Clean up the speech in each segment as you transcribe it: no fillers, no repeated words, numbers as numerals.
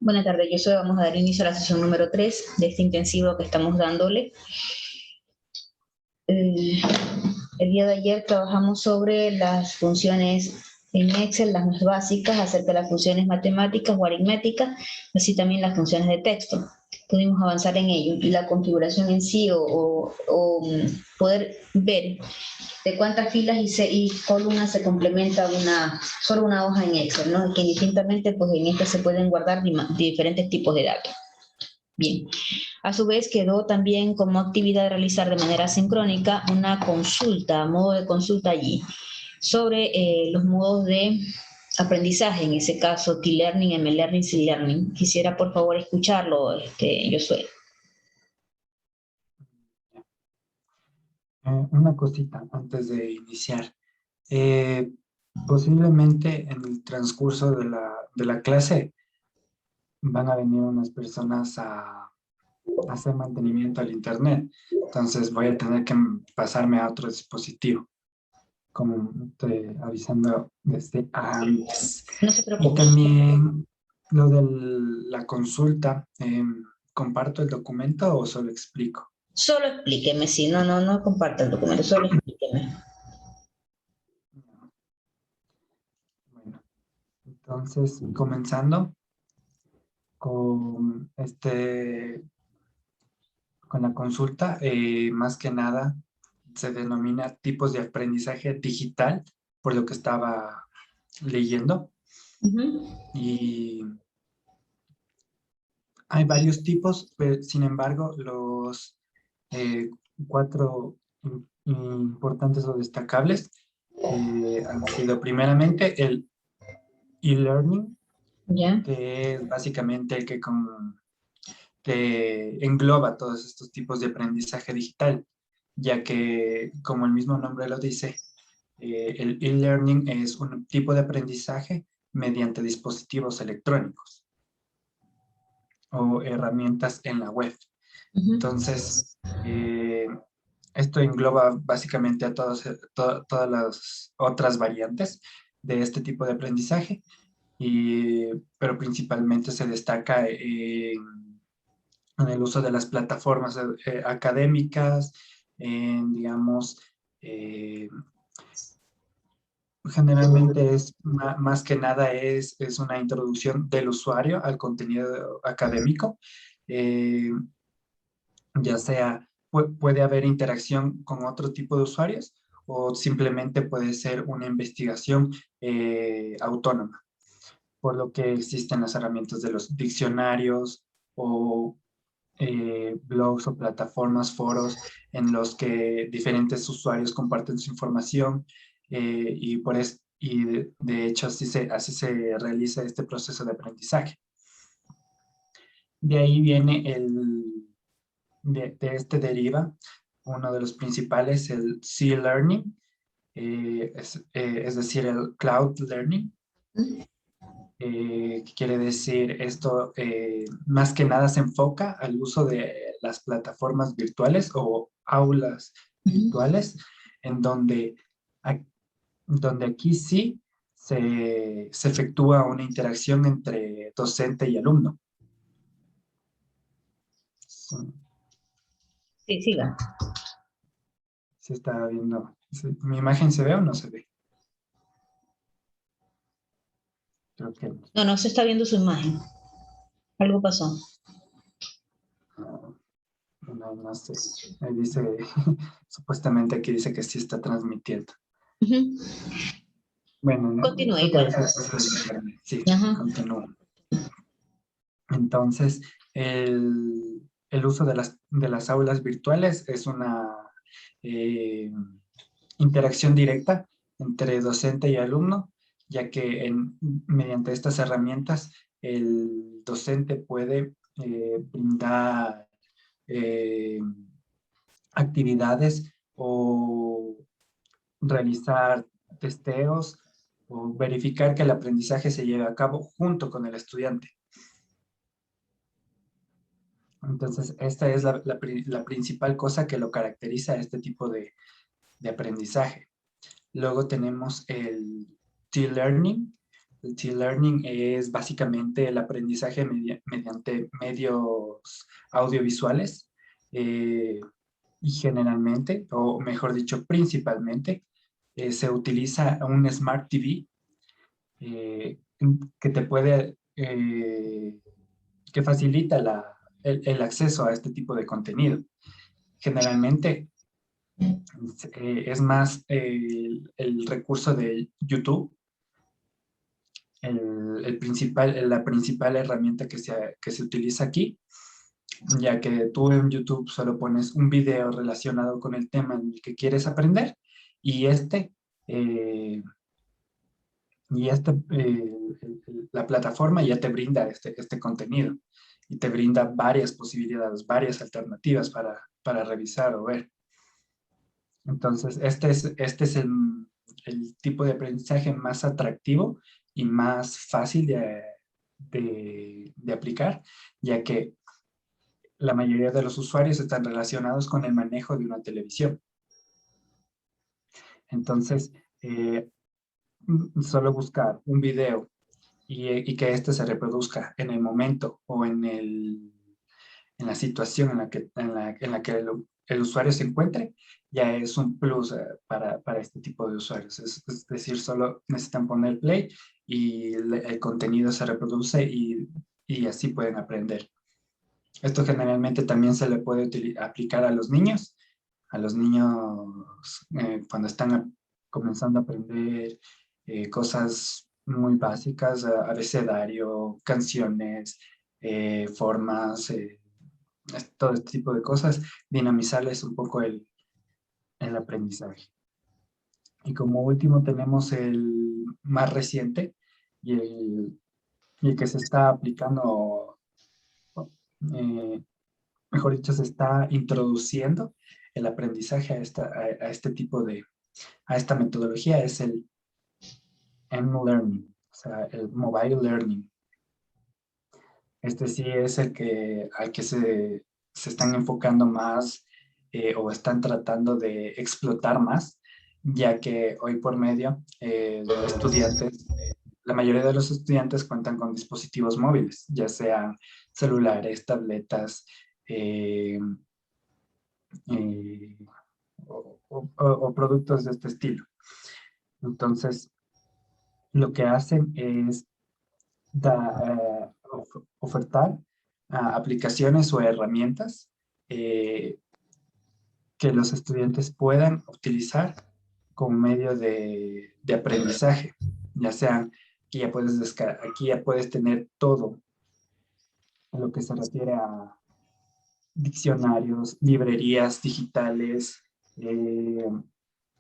Buenas tardes, yo soy. Vamos a dar inicio a la sesión número 3 de este intensivo que estamos dándole. El día de ayer trabajamos sobre las funciones en Excel, las más básicas, acerca de las funciones matemáticas o aritméticas, así también las funciones de texto. Pudimos avanzar en ello y la configuración en sí o poder ver de cuántas filas y columnas se complementa solo una hoja en Excel, ¿no? Que indistintamente, pues en esta se pueden guardar diferentes tipos de datos. Bien, a su vez quedó también como actividad de realizar de manera sincrónica una consulta, modo de consulta allí, sobre los modos de aprendizaje, en ese caso T-Learning, M-Learning, C-Learning. Quisiera por favor escucharlo, Josué. Una cosita antes de iniciar. Posiblemente en el transcurso de la clase van a venir unas personas a hacer mantenimiento al internet. Entonces voy a tener que pasarme a otro dispositivo, como estoy avisando desde antes. No se Y preocupe. también lo de la consulta, ¿comparto el documento o solo explico? Solo explíqueme, si no comparta el documento, solo explíqueme. Bueno, entonces comenzando con con la consulta, más que nada se denomina tipos de aprendizaje digital, por lo que estaba leyendo. Y hay varios tipos, pero sin embargo, los cuatro importantes o destacables han sido primeramente el e-learning, ¿Ya? que es básicamente el que engloba todos estos tipos de aprendizaje digital, ya que, como el mismo nombre lo dice, el e-learning es un tipo de aprendizaje mediante dispositivos electrónicos o herramientas en la web. Entonces, esto engloba básicamente a todas las otras variantes de este tipo de aprendizaje, pero principalmente se destaca en el uso de las plataformas académicas, digamos, generalmente es más que nada es una introducción del usuario al contenido académico, eh, ya sea puede haber interacción con otro tipo de usuarios o simplemente puede ser una investigación autónoma, por lo que existen las herramientas de los diccionarios o blogs o plataformas, foros en los que diferentes usuarios comparten su información y de hecho así se realiza este proceso de aprendizaje. De ahí viene de este deriva uno de los principales, el C-Learning, es decir, el Cloud Learning. ¿Qué quiere decir esto? Más que nada se enfoca al uso de las plataformas virtuales o aulas virtuales, en donde aquí sí se efectúa una interacción entre docente y alumno. Sí, Sí, siga. se está viendo. ¿Mi imagen se ve o no se ve? Creo que no. No se está viendo su imagen. Algo pasó. No sé. Ahí dice, supuestamente aquí dice que sí está transmitiendo. Bueno, Continúe creo que igual. a veces pasa el internet. Sí, Ajá. continúo. Entonces, el uso de las aulas virtuales es una eh, interacción directa entre docente y alumno, ya que mediante estas herramientas el docente puede brindar eh, actividades o realizar testeos o verificar que el aprendizaje se lleve a cabo junto con el estudiante. Entonces, esta es la principal cosa que lo caracteriza a este tipo de aprendizaje. Luego tenemos el T-Learning, El T-Learning es básicamente el aprendizaje mediante medios audiovisuales y generalmente, o mejor dicho, principalmente, se utiliza un Smart TV eh, que te puede, que facilita el acceso a este tipo de contenido. Generalmente es más el recurso de YouTube la principal herramienta que se utiliza aquí, ya que tú en YouTube solo pones un video relacionado con el tema en el que quieres aprender y eh, la plataforma ya te brinda este contenido y te brinda varias posibilidades, varias alternativas para revisar o ver. Entonces, este es el tipo de aprendizaje más atractivo y más fácil de aplicar, ya que la mayoría de los usuarios están relacionados con el manejo de una televisión. Entonces, solo buscar un video y que éste se reproduzca en el momento o en la situación en la que el usuario se encuentre, ya es un plus para este tipo de usuarios. Es decir, solo necesitan poner play y el contenido se reproduce y así pueden aprender. Esto generalmente también se le puede aplicar a los niños cuando están comenzando a aprender cosas muy básicas, abecedario, canciones, formas, todo este tipo de cosas, dinamizarles un poco el aprendizaje. Y como último tenemos el más reciente y el que se está aplicando, eh, mejor dicho, se está introduciendo el aprendizaje a este tipo a esta metodología, es el M-Learning, o sea, el Mobile Learning. Este sí es al que se están enfocando más o están tratando de explotar más, ya que hoy por medio los estudiantes, la mayoría de los estudiantes cuentan con dispositivos móviles, ya sean celulares, tabletas, eh, eh, o productos de este estilo. Entonces, lo que hacen es ofertar aplicaciones o herramientas eh, que los estudiantes puedan utilizar como medio de aprendizaje, ya sean aquí ya puedes tener todo lo que se refiere a diccionarios, librerías digitales,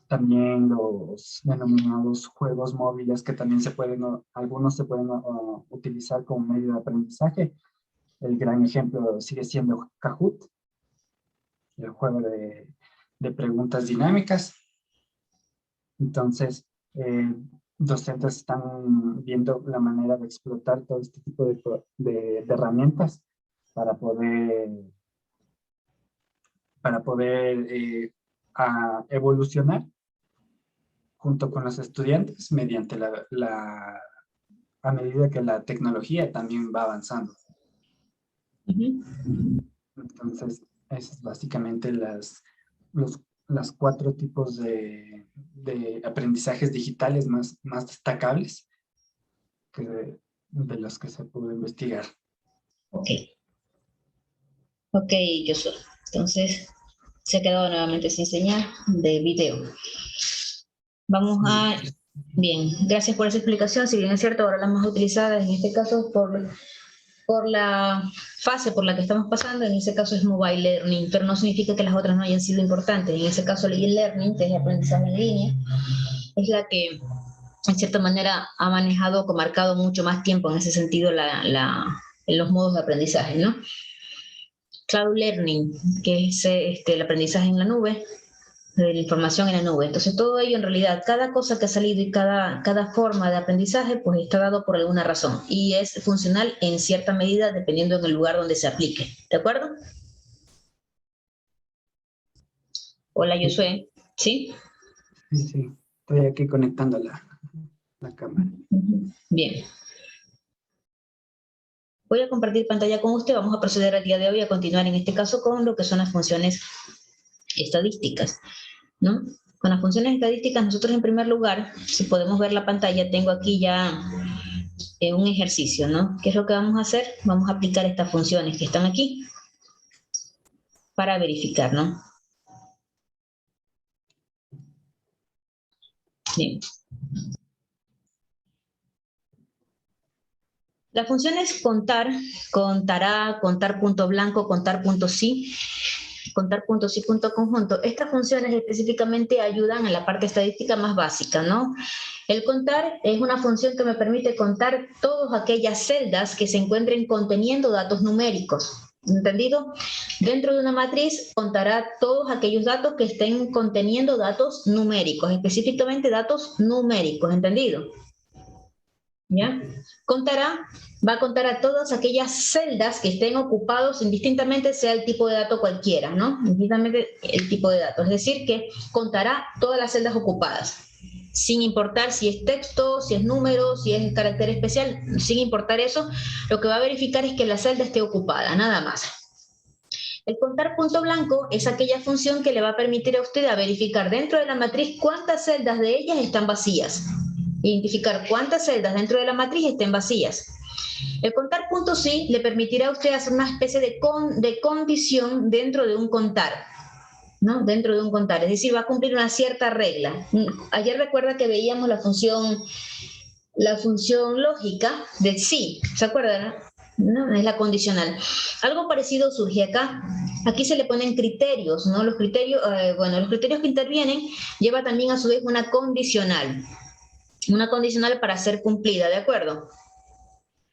también los denominados juegos móviles que también algunos se pueden utilizar como medio de aprendizaje. El gran ejemplo sigue siendo Kahoot, el juego de preguntas dinámicas. Entonces, docentes están viendo la manera de explotar todo este tipo de herramientas para poder evolucionar junto con los estudiantes mediante a medida que la tecnología también va avanzando. Entonces, esas es básicamente las 4 tipos de aprendizajes digitales más destacables de los que se pudo investigar. Ok. Ok, Josué. Entonces, se ha quedado nuevamente sin señal de video. Vamos a... Bien, gracias por esa explicación. Si bien es cierto, ahora las más utilizadas, en este caso, por la fase por la que estamos pasando, en ese caso es mobile learning, pero no significa que las otras no hayan sido importantes. En ese caso, el e-learning, que es aprendizaje en línea, es la que, en cierta manera, ha manejado, marcado mucho más tiempo en ese sentido en los modos de aprendizaje, ¿no? Cloud Learning, que es el aprendizaje en la nube, de la información en la nube. Entonces, todo ello, en realidad, cada cosa que ha salido y cada forma de aprendizaje, pues está dado por alguna razón y es funcional en cierta medida dependiendo del lugar donde se aplique. ¿De acuerdo? Hola, Josué. ¿Sí? Sí, estoy aquí conectándola. la cámara. Bien. Voy a compartir pantalla con usted. Vamos a proceder al día de hoy a continuar en este caso con lo que son las funciones estadísticas, ¿no? Con las funciones estadísticas, nosotros en primer lugar, si podemos ver la pantalla, tengo aquí ya un ejercicio, ¿no? ¿Qué es lo que vamos a hacer? Vamos a aplicar estas funciones que están aquí para verificar, ¿no? Bien. Las funciones contar, contará, contar punto blanco, contar punto sí, contar punto sí, punto conjunto. Estas funciones específicamente ayudan en la parte estadística más básica, ¿no? El contar es una función que me permite contar todas aquellas celdas que se encuentren conteniendo datos numéricos. ¿Entendido? Dentro de una matriz contará todos aquellos datos que estén conteniendo datos numéricos, específicamente datos numéricos, ¿entendido? ¿Ya? Va a contar a todas aquellas celdas que estén ocupados indistintamente sea el tipo de dato cualquiera, ¿no? Indistintamente el tipo de dato. Es decir, que contará todas las celdas ocupadas, sin importar si es texto, si es número, si es carácter especial, sin importar eso, lo que va a verificar es que la celda esté ocupada, nada más. El contar punto blanco es aquella función que le va a permitir a usted a verificar dentro de la matriz cuántas celdas de ellas están vacías. Identificar cuántas celdas dentro de la matriz estén vacías. El contar punto sí le permitirá a usted hacer una especie de condición dentro de un contar, ¿no? Dentro de un contar, es decir, va a cumplir una cierta regla. Ayer recuerda que veíamos la función lógica de sí, ¿se acuerdan? ¿No? Es la condicional. Algo parecido surge acá. Aquí se le ponen criterios, ¿no? Los criterios, los criterios que intervienen lleva también a su vez una condicional para ser cumplida, ¿de acuerdo?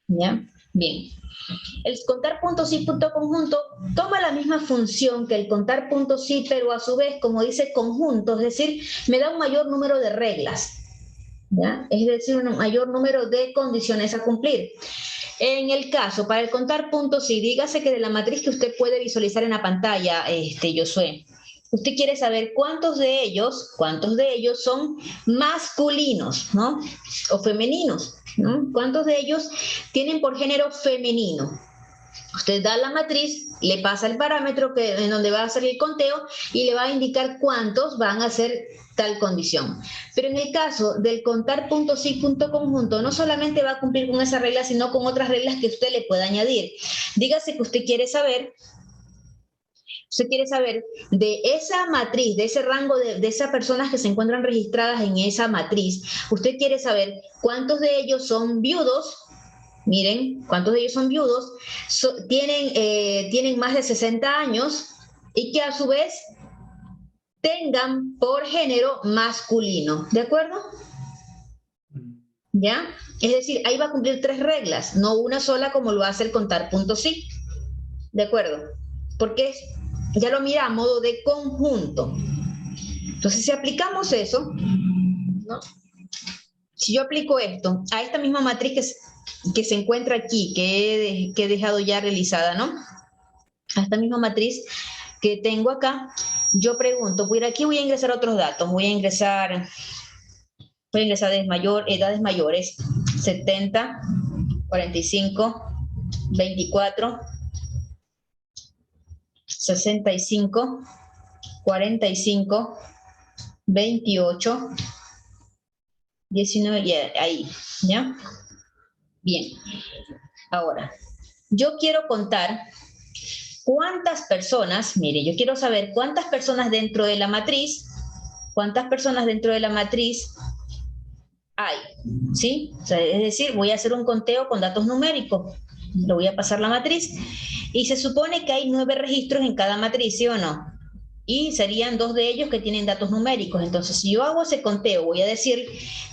¿Ya? Bien. El contar punto sí, punto conjunto, toma la misma función que el contar punto sí, pero a su vez, como dice conjunto, es decir, me da un mayor número de reglas, ¿ya? Es decir, un mayor número de condiciones a cumplir. En el caso, para el contar punto sí, dígase que de la matriz que usted puede visualizar en la pantalla, Josué, usted quiere saber cuántos de ellos son masculinos, ¿no? O femeninos, ¿no? ¿Cuántos de ellos tienen por género femenino? Usted da la matriz, le pasa el parámetro en donde va a hacer el conteo y le va a indicar cuántos van a ser tal condición. Pero en el caso del contar punto sí, punto conjunto, no solamente va a cumplir con esa regla, sino con otras reglas que usted le pueda añadir. Dígase que usted quiere saber de esa matriz, de ese rango de esas personas que se encuentran registradas en esa matriz, usted quiere saber cuántos de ellos son viudos. Miren, ¿cuántos de ellos son viudos? Tienen más de 60 años y que a su vez tengan por género masculino. ¿De acuerdo? ¿Ya? Es decir, ahí va a cumplir 3 reglas, no una sola como lo hace el contar punto sí. ¿De acuerdo? Porque ya lo mira a modo de conjunto. Entonces, si aplicamos eso, ¿no? Si yo aplico esto a esta misma matriz que se encuentra aquí, que he dejado ya realizada, ¿no? A esta misma matriz que tengo acá, yo pregunto, aquí voy a ingresar otros datos, voy a ingresar edades mayores, 70, 45, 24, 65, 45, 28, 19, ahí, ¿ya? Bien. Ahora, yo quiero contar cuántas personas, mire, yo quiero saber cuántas personas dentro de la matriz hay, ¿sí? O sea, es decir, voy a hacer un conteo con datos numéricos, lo voy a pasar la matriz, y se supone que hay 9 registros en cada matriz, ¿sí o no? Y serían 2 de ellos que tienen datos numéricos. Entonces, si yo hago ese conteo, voy a decir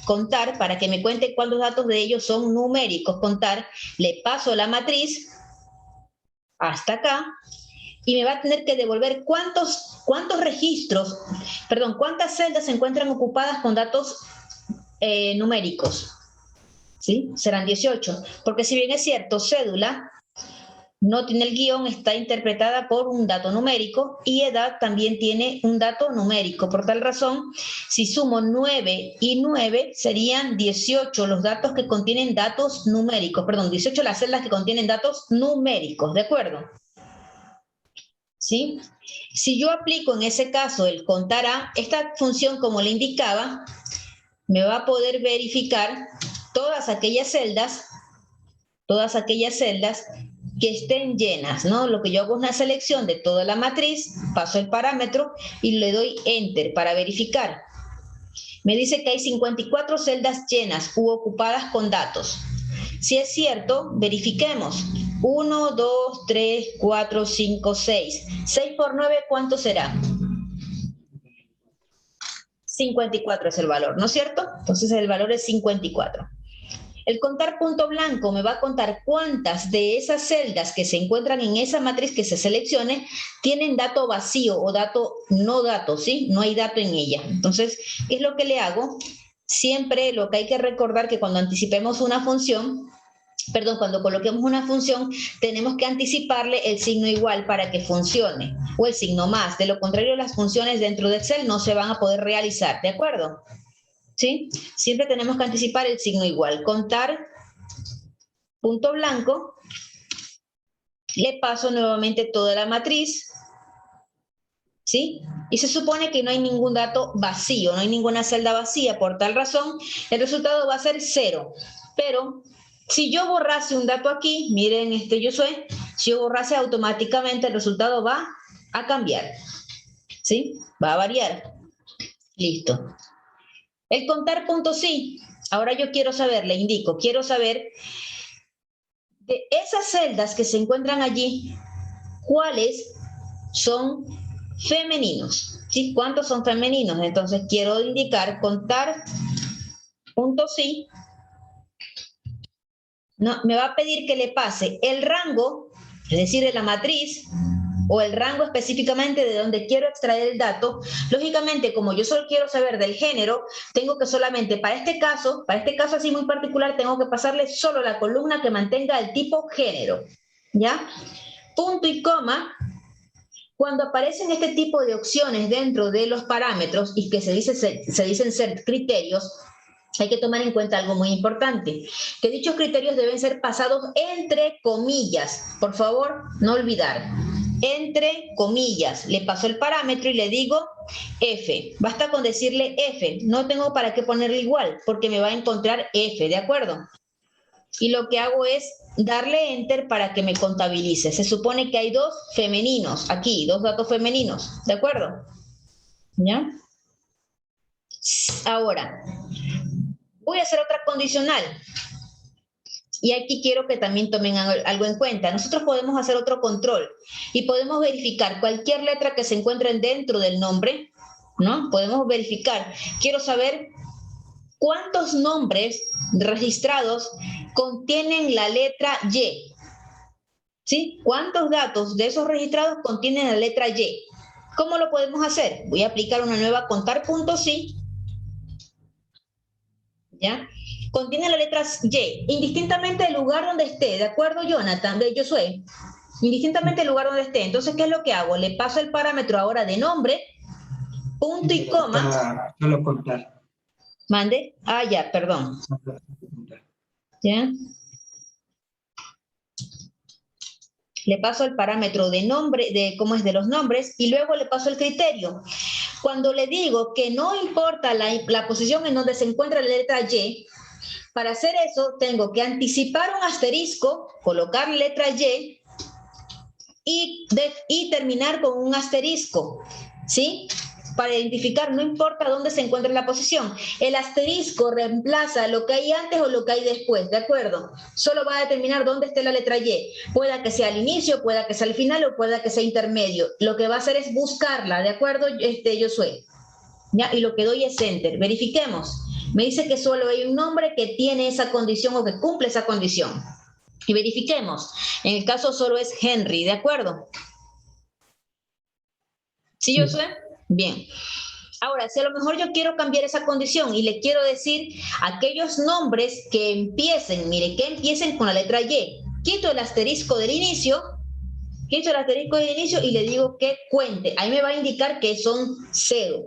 contar para que me cuente cuántos datos de ellos son numéricos, contar, le paso la matriz hasta acá y me va a tener que devolver cuántas celdas se encuentran ocupadas con datos numéricos. ¿Sí? Serán 18. Porque si bien es cierto, cédula no tiene el guión, está interpretada por un dato numérico y edad también tiene un dato numérico. Por tal razón, si sumo 9 y 9, serían 18 los datos que contienen datos numéricos. Perdón, 18 las celdas que contienen datos numéricos, ¿de acuerdo? ¿Sí? Si yo aplico en ese caso el contar a, esta función, como le indicaba, me va a poder verificar todas aquellas celdas que estén llenas, ¿no? Lo que yo hago es una selección de toda la matriz, paso el parámetro y le doy Enter para verificar. Me dice que hay 54 celdas llenas u ocupadas con datos. Si es cierto, verifiquemos. 1, 2, 3, 4, 5, 6. 6 por 9, ¿cuánto será? 54 es el valor, ¿no es cierto? Entonces el valor es 54. El contar punto blanco me va a contar cuántas de esas celdas que se encuentran en esa matriz que se seleccione tienen dato vacío o dato no dato, ¿sí? No hay dato en ella. Entonces, ¿qué es lo que le hago? Siempre lo que hay que recordar que cuando anticipemos una función, cuando coloquemos una función, tenemos que anticiparle el signo igual para que funcione, o el signo más. De lo contrario, las funciones dentro de Excel no se van a poder realizar, ¿de acuerdo? ¿Sí? Siempre tenemos que anticipar el signo igual. Contar punto blanco, le paso nuevamente toda la matriz, ¿sí? Y se supone que no hay ningún dato vacío, no hay ninguna celda vacía. Por tal razón, el resultado va a ser 0. Pero si yo borrase un dato aquí, miren Josué, si yo borrase automáticamente el resultado va a cambiar, ¿sí? Va a variar. Listo. El contar punto sí. Ahora yo quiero saber, le indico, quiero saber de esas celdas que se encuentran allí, ¿cuáles son femeninos? ¿Sí? ¿Cuántos son femeninos? Entonces quiero indicar contar punto sí. No, me va a pedir que le pase el rango, es decir, de la matriz, o el rango específicamente de donde quiero extraer el dato. Lógicamente, como yo solo quiero saber del género, tengo que solamente, para este caso así muy particular, tengo que pasarle solo la columna que mantenga el tipo género, ¿ya? Punto y coma. Cuando aparecen este tipo de opciones dentro de los parámetros y que se dicen ser criterios, hay que tomar en cuenta algo muy importante, que dichos criterios deben ser pasados entre comillas. Por favor, no olvidar. Entre comillas, le paso el parámetro y le digo F. Basta con decirle F. No tengo para qué ponerle igual, porque me va a encontrar F, ¿de acuerdo? Y lo que hago es darle Enter para que me contabilice. Se supone que hay dos femeninos aquí, dos datos femeninos, ¿de acuerdo? ¿Ya? Ahora, voy a hacer otra condicional. Y aquí quiero que también tomen algo en cuenta. Nosotros podemos hacer otro control y podemos verificar cualquier letra que se encuentre dentro del nombre, ¿no? Podemos verificar. Quiero saber cuántos nombres registrados contienen la letra Y. ¿Sí? ¿Cuántos datos de esos registrados contienen la letra Y? ¿Cómo lo podemos hacer? Voy a aplicar una nueva contar punto sí. ¿Ya? Contiene las letras Y, indistintamente del lugar donde esté, ¿de acuerdo, Jonathan? Josué, indistintamente del lugar donde esté. Entonces, ¿qué es lo que hago? Le paso el parámetro ahora de nombre, punto y coma. Solo contar. ¿Mande? Ah, ya, perdón. ¿Ya? Le paso el parámetro de nombre, de los nombres, y luego le paso el criterio. Cuando le digo que no importa la posición en donde se encuentra la letra Y, para hacer eso tengo que anticipar un asterisco, colocar letra Y y terminar con un asterisco, ¿sí? Para identificar, no importa dónde se encuentre la posición. El asterisco reemplaza lo que hay antes o lo que hay después, ¿de acuerdo? Solo va a determinar dónde esté la letra Y. Pueda que sea al inicio, pueda que sea al final o pueda que sea intermedio. Lo que va a hacer es buscarla, ¿de acuerdo, Josué? ¿Ya? Y lo que doy es Enter. Verifiquemos. Me dice que solo hay un nombre que tiene esa condición o que cumple esa condición. Y verifiquemos. En el caso solo es Henry, ¿de acuerdo? ¿Sí, Josué? Bien. Ahora, si a lo mejor yo quiero cambiar esa condición y le quiero decir aquellos nombres que empiecen, mire, que empiecen con la letra Y. quito el asterisco del inicio, y le digo que cuente. Ahí me va a indicar que son 0,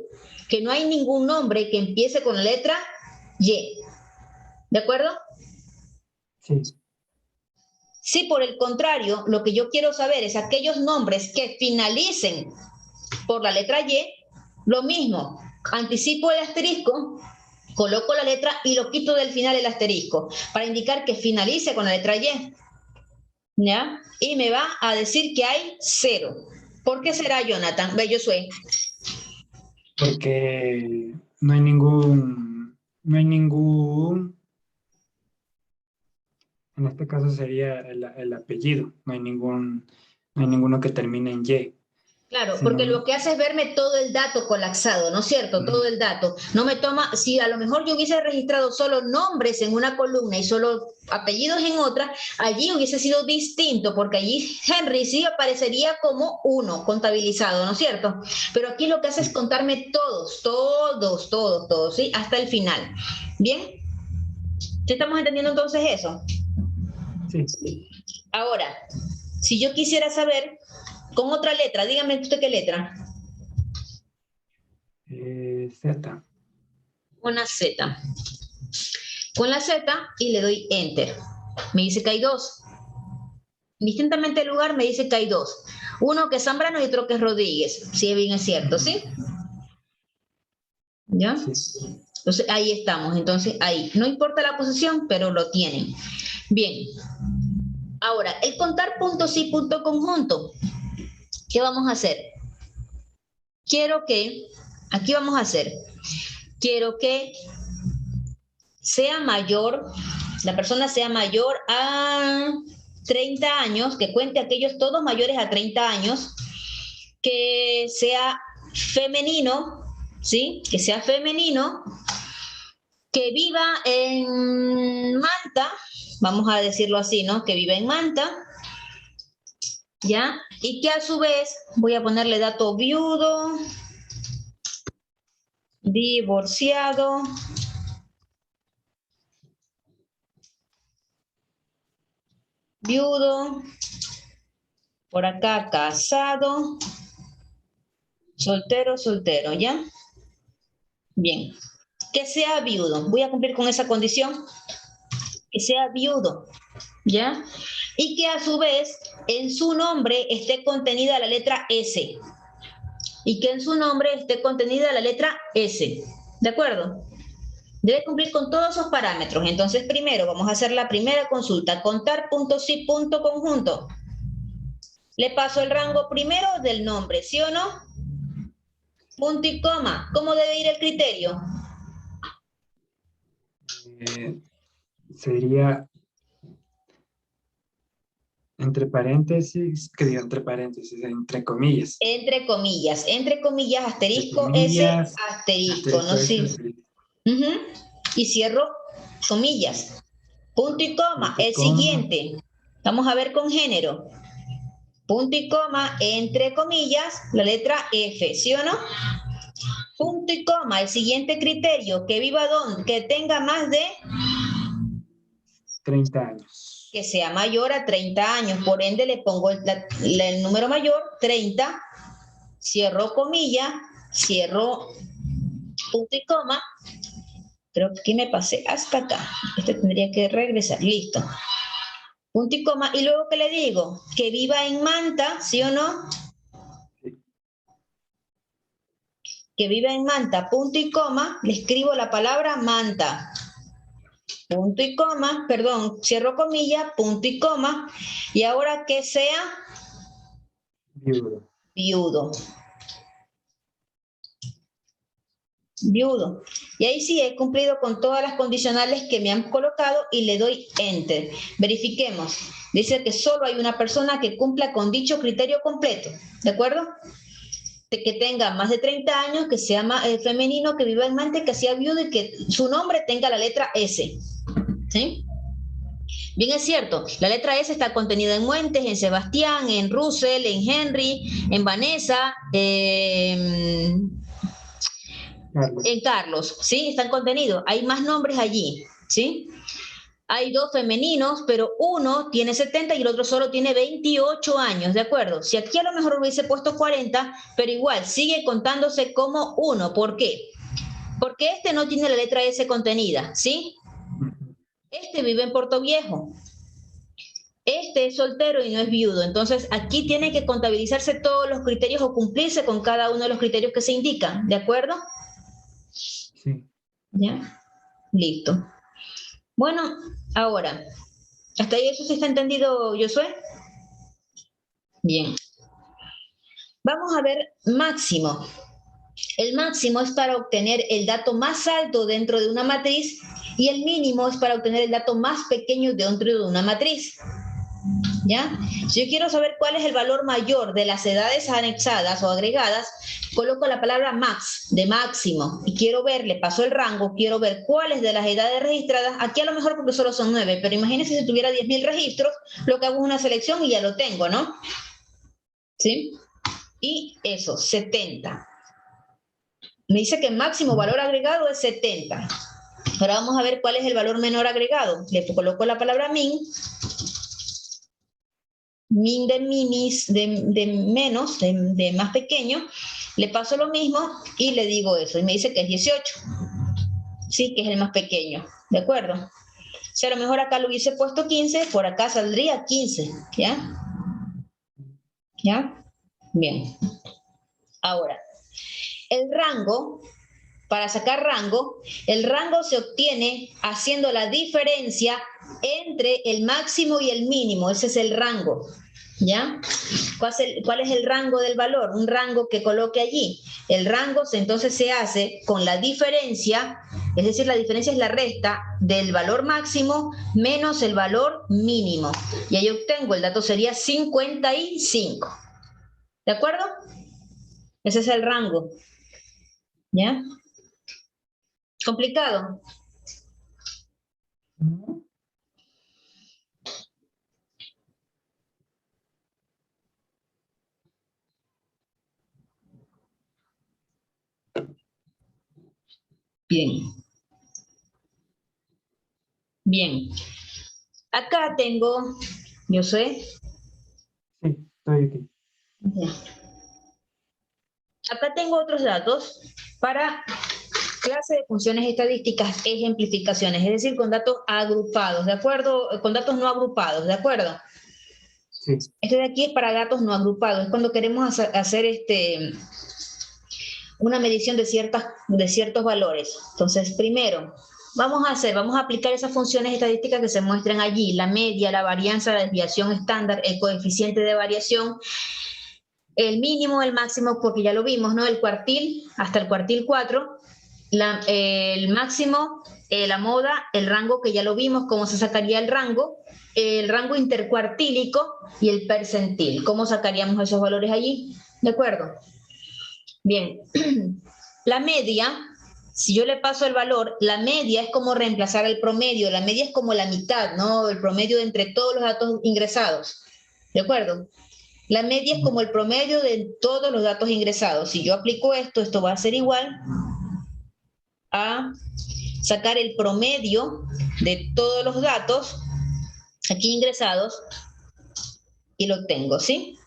que no hay ningún nombre que empiece con la letra Y. ¿De acuerdo? Sí. Si por el contrario, lo que yo quiero saber es aquellos nombres que finalicen por la letra Y, lo mismo, anticipo el asterisco, coloco la letra y lo quito del final el asterisco para indicar que finalice con la letra Y. ¿Ya? Y me va a decir que hay 0. ¿Por qué será, Jonathan? Ve, Josué. Porque no hay en este caso sería el apellido, no hay ninguno que termine en Y. Claro, porque Sino, lo que hace es verme todo el dato colapsado, ¿no es cierto? Todo el dato. No me toma, si a lo mejor yo hubiese registrado solo nombres en una columna y solo apellidos en otra, allí hubiese sido distinto, porque allí Henry sí aparecería como 1 contabilizado, ¿no es cierto? Pero aquí lo que hace es contarme todos, ¿sí? Hasta el final. ¿Bien? ¿Sí estamos entendiendo entonces eso? sí. Ahora, si yo quisiera saber con otra letra, dígame usted qué letra. Z. Una Z. Con la Z y le doy Enter. Me dice que hay 2. Distintamente el lugar me dice que hay 2. Uno que es Zambrano y otro que es Rodríguez. Si bien es cierto, ¿sí? ¿Ya? Sí. Entonces ahí estamos. Entonces ahí. No importa la posición, pero lo tienen. Bien. Ahora, el contar puntos y punto conjunto. ¿Qué vamos a hacer? Quiero que, aquí vamos a hacer, quiero que sea mayor, la persona sea mayor a 30 años, que cuente aquellos todos mayores a 30 años, que sea femenino, ¿sí? Que sea femenino, que viva en Manta, vamos a decirlo así, ¿no? Que viva en Manta, ¿ya? Y que a su vez, voy a ponerle dato viudo, divorciado, viudo, por acá casado, soltero, ¿ya? Bien. Que sea viudo. Voy a cumplir con esa condición. Que sea viudo, ¿ya? Y que a su vez en su nombre esté contenida la letra S. Y que en su nombre esté contenida la letra S. ¿De acuerdo? Debe cumplir con todos esos parámetros. Entonces, primero vamos a hacer la primera consulta. Contar punto sí, punto conjunto. Le paso el rango primero del nombre, ¿sí o no? Punto y coma. ¿Cómo debe ir el criterio? Sería entre paréntesis, que diga entre paréntesis, entre comillas. Entre comillas, asterisco, Entre S, comillas, asterisco, asterisco ¿no? S, Sí. asterisco. Y cierro comillas. Punto y coma. Punto y El coma. siguiente. Vamos a ver con género. Punto y coma, entre comillas, la letra F, ¿sí o no? Punto y coma, el siguiente criterio, que viva donde, que tenga más de 30 años. que sea mayor a 30 años, por ende le pongo el número mayor, 30, cierro comilla, cierro punto y coma, creo que me pasé hasta acá, este tendría que regresar, listo. Punto y coma, y luego que le digo, que viva en Manta, ¿sí o no? Sí. Que viva en Manta, punto y coma, le escribo la palabra Manta. Punto y coma, perdón, cierro comilla, punto y coma, y ahora que sea Viudo. viudo. Viudo. Y ahí sí he cumplido con todas las condicionales que me han colocado y le doy Enter. Verifiquemos. Dice que solo hay una persona que cumpla con dicho criterio completo. ¿De acuerdo? Que tenga más de 30 años, que sea femenino, que viva en Mante, que sea viudo y que su nombre tenga la letra S. ¿Sí? Bien, es cierto, la letra S está contenida en Muentes, en Sebastián, en Russell, en Henry, en Vanessa, Carlos. en Carlos, ¿sí? Están contenidos. Hay más nombres allí, ¿sí? Hay dos femeninos, pero uno tiene 70 y el otro solo tiene 28 años, ¿de acuerdo? Si aquí a lo mejor hubiese puesto 40, pero igual sigue contándose como uno. ¿Por qué? Porque este no tiene la letra S contenida, ¿sí? Este vive en Puerto Viejo. Este es soltero y no es viudo. Entonces, aquí tienen que contabilizarse todos los criterios o cumplirse con cada uno de los criterios que se indican, ¿de acuerdo? Sí. ¿Ya? Listo. Bueno, ahora, ¿hasta ahí eso sí está entendido, Josué? Bien. Vamos a ver máximo. El máximo es para obtener el dato más alto dentro de una matriz y el mínimo es para obtener el dato más pequeño dentro de una matriz. ¿Ya? Si yo quiero saber cuál es el valor mayor de las edades anexadas o agregadas, coloco la palabra max, de máximo, y quiero ver, le paso el rango, quiero ver cuáles de las edades registradas, aquí a lo mejor porque solo son 9, pero imagínense si tuviera 10.000 registros, lo que hago es una selección y ya lo tengo, ¿no? ¿Sí? Y eso, 70. Me dice que el máximo valor agregado es 70. Ahora vamos a ver cuál es el valor menor agregado. Le coloco la palabra min. Min de minis, de menos, de más pequeño. Le paso lo mismo y le digo eso. Y me dice que es 18. Sí, que es el más pequeño. ¿De acuerdo? Si a lo mejor acá lo hubiese puesto 15, por acá saldría 15. ¿Ya? ¿Ya? Bien. Ahora, el rango, para sacar rango, el rango se obtiene haciendo la diferencia entre el máximo y el mínimo. Ese es el rango. ¿Ya? ¿Cuál es el rango del valor? Un rango que coloque allí. El rango entonces se hace con la diferencia, es decir, la diferencia es la resta del valor máximo menos el valor mínimo. Y ahí obtengo, el dato sería 55. ¿De acuerdo? Ese es el rango. ¿Ya? ¿Complicado? Bien. Bien. Acá tengo, yo sé. Sí, estoy aquí. Ya. Acá tengo otros datos para clase de funciones estadísticas, ejemplificaciones, es decir, con datos agrupados, ¿de acuerdo? Con datos no agrupados, ¿de acuerdo? Sí. Este de aquí es para datos no agrupados, es cuando queremos hacer una medición de ciertos valores. Entonces, primero, vamos a aplicar esas funciones estadísticas que se muestran allí, la media, la varianza, la desviación estándar, el coeficiente de variación, el mínimo, el máximo, porque ya lo vimos, ¿no? El cuartil, hasta el cuartil 4, el máximo, la moda, el rango, que ya lo vimos, cómo se sacaría el rango intercuartílico y el percentil, cómo sacaríamos esos valores allí, ¿de acuerdo? Bien, la media, si yo le paso el valor, la media es como reemplazar el promedio, la media es como la mitad, ¿no? El promedio entre todos los datos ingresados, ¿de acuerdo? La media es como el promedio de todos los datos ingresados. Si yo aplico esto, esto va a ser igual a sacar el promedio de todos los datos aquí ingresados y lo tengo, ¿sí?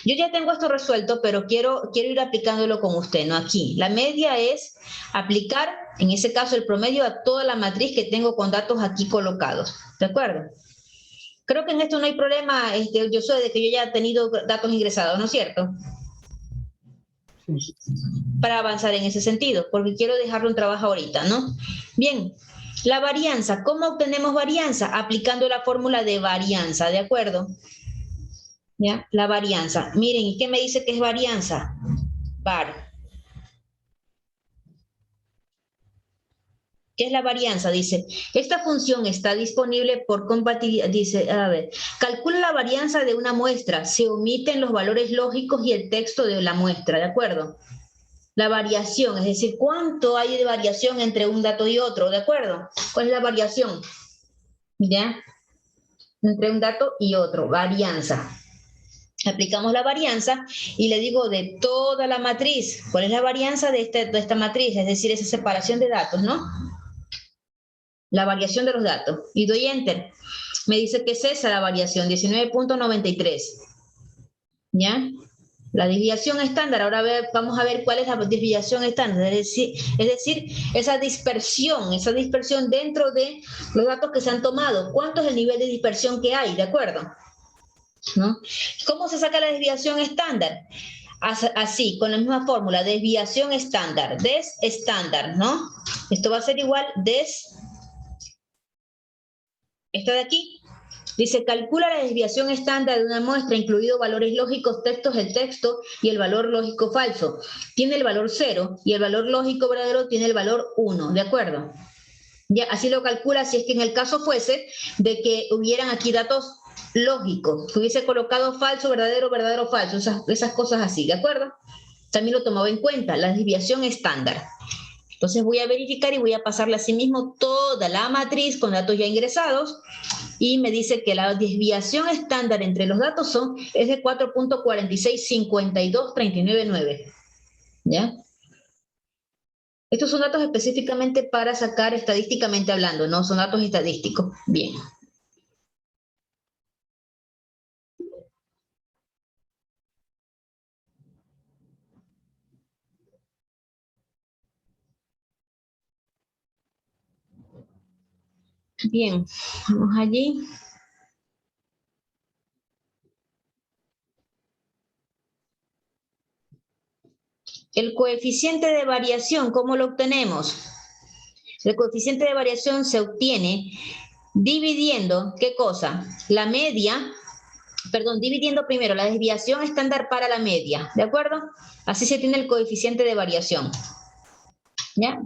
Yo ya tengo esto resuelto, pero quiero ir aplicándolo con usted, ¿no? Aquí, la media es aplicar, en ese caso, el promedio a toda la matriz que tengo con datos aquí colocados, ¿de acuerdo? Creo que en esto no hay problema, yo soy de que yo ya he tenido datos ingresados, ¿no es cierto? Sí. Para avanzar en ese sentido, porque quiero dejarlo en trabajo ahorita, ¿no? Bien, la varianza, ¿cómo obtenemos varianza? Aplicando la fórmula de varianza, ¿de acuerdo? ¿Ya? La varianza. Miren, ¿y qué me dice que es varianza? Var. ¿Qué es la varianza? Dice, esta función está disponible por compatibilidad. Dice, a ver, calcula la varianza de una muestra. Se omiten los valores lógicos y el texto de la muestra, ¿de acuerdo? La variación, es decir, ¿cuánto hay de variación entre un dato y otro? ¿De acuerdo? ¿Cuál es la variación? ¿Ya? Entre un dato y otro, varianza. Aplicamos la varianza y le digo de toda la matriz. ¿Cuál es la varianza de esta matriz? Es decir, esa separación de datos, ¿no? la variación de los datos, y doy Enter. Me dice que es esa la variación, 19.93. ¿Ya? La desviación estándar, ahora vamos a ver cuál es la desviación estándar, es decir, esa dispersión dentro de los datos que se han tomado. ¿Cuánto es el nivel de dispersión que hay? ¿De acuerdo? ¿No? ¿Cómo se saca la desviación estándar? Así, con la misma fórmula, desviación estándar, des estándar, ¿no? Esto va a ser igual esta de aquí. Dice, calcula la desviación estándar de una muestra, incluido valores lógicos, textos del texto y el valor lógico falso. Tiene el valor 0 y el valor lógico verdadero tiene el valor 1, ¿de acuerdo? Ya, así lo calcula si es que en el caso fuese de que hubieran aquí datos lógicos, que hubiese colocado falso, verdadero, verdadero, falso, esas cosas así, ¿de acuerdo? También lo tomaba en cuenta, la desviación estándar. Entonces voy a verificar y voy a pasarle a sí mismo toda la matriz con datos ya ingresados y me dice que la desviación estándar entre los datos es de 4.465239.9. ¿Ya? Estos son datos específicamente para sacar estadísticamente hablando, no son datos estadísticos. Bien. Bien, vamos allí. El coeficiente de variación, ¿cómo lo obtenemos? El coeficiente de variación se obtiene dividiendo, ¿qué cosa? La media, perdón, dividiendo primero la desviación estándar para la media, ¿de acuerdo? Así se tiene el coeficiente de variación. ¿Ya?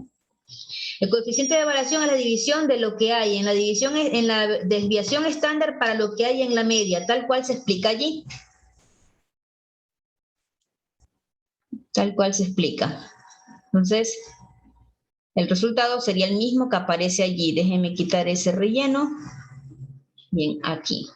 El coeficiente de variación es la división de lo que hay en la desviación estándar para lo que hay en la media, tal cual se explica allí. Tal cual se explica. Entonces, el resultado sería el mismo que aparece allí. Déjenme quitar ese relleno. Bien, aquí.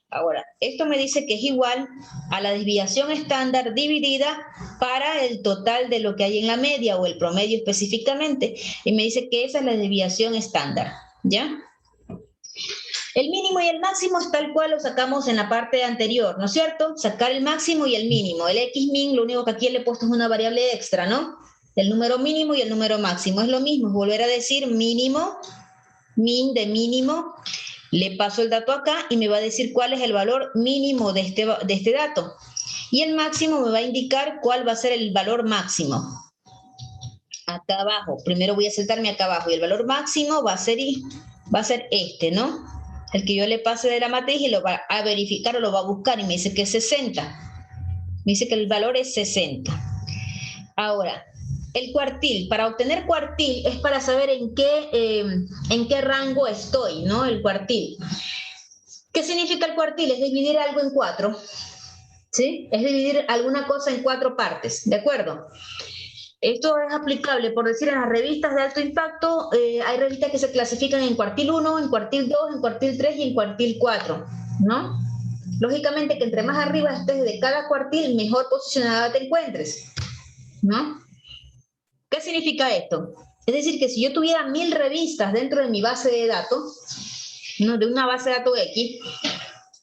Ahora, esto me dice que es igual a la desviación estándar dividida para el total de lo que hay en la media o el promedio específicamente. Y me dice que esa es la desviación estándar. ¿Ya? El mínimo y el máximo es tal cual lo sacamos en la parte anterior, ¿no es cierto? Sacar el máximo y el mínimo. El X-min, lo único que aquí le he puesto es una variable extra, ¿no? El número mínimo y el número máximo. Es lo mismo, es volver a decir mínimo, min de mínimo. Le paso el dato acá y me va a decir cuál es el valor mínimo de este dato. Y el máximo me va a indicar cuál va a ser el valor máximo. Acá abajo, primero voy a saltarme acá abajo y el valor máximo va a ser este, ¿no? El que yo le pase de la matriz y lo va a verificar o lo va a buscar y me dice que es 60. Me dice que el valor es 60. Ahora, el cuartil. Para obtener cuartil es para saber en qué rango estoy, ¿no? El cuartil. ¿Qué significa el cuartil? Es dividir algo en 4. ¿Sí? Es dividir alguna cosa en 4 partes, ¿de acuerdo? Esto es aplicable, por decir, en las revistas de alto impacto, hay revistas que se clasifican en cuartil 1, en cuartil 2, en cuartil 3 y en cuartil 4, ¿no? Lógicamente que entre más arriba estés de cada cuartil, mejor posicionada te encuentres, ¿no? ¿Qué significa esto? Es decir, que si yo tuviera 1000 revistas dentro de mi base de datos, ¿no? De una base de datos X,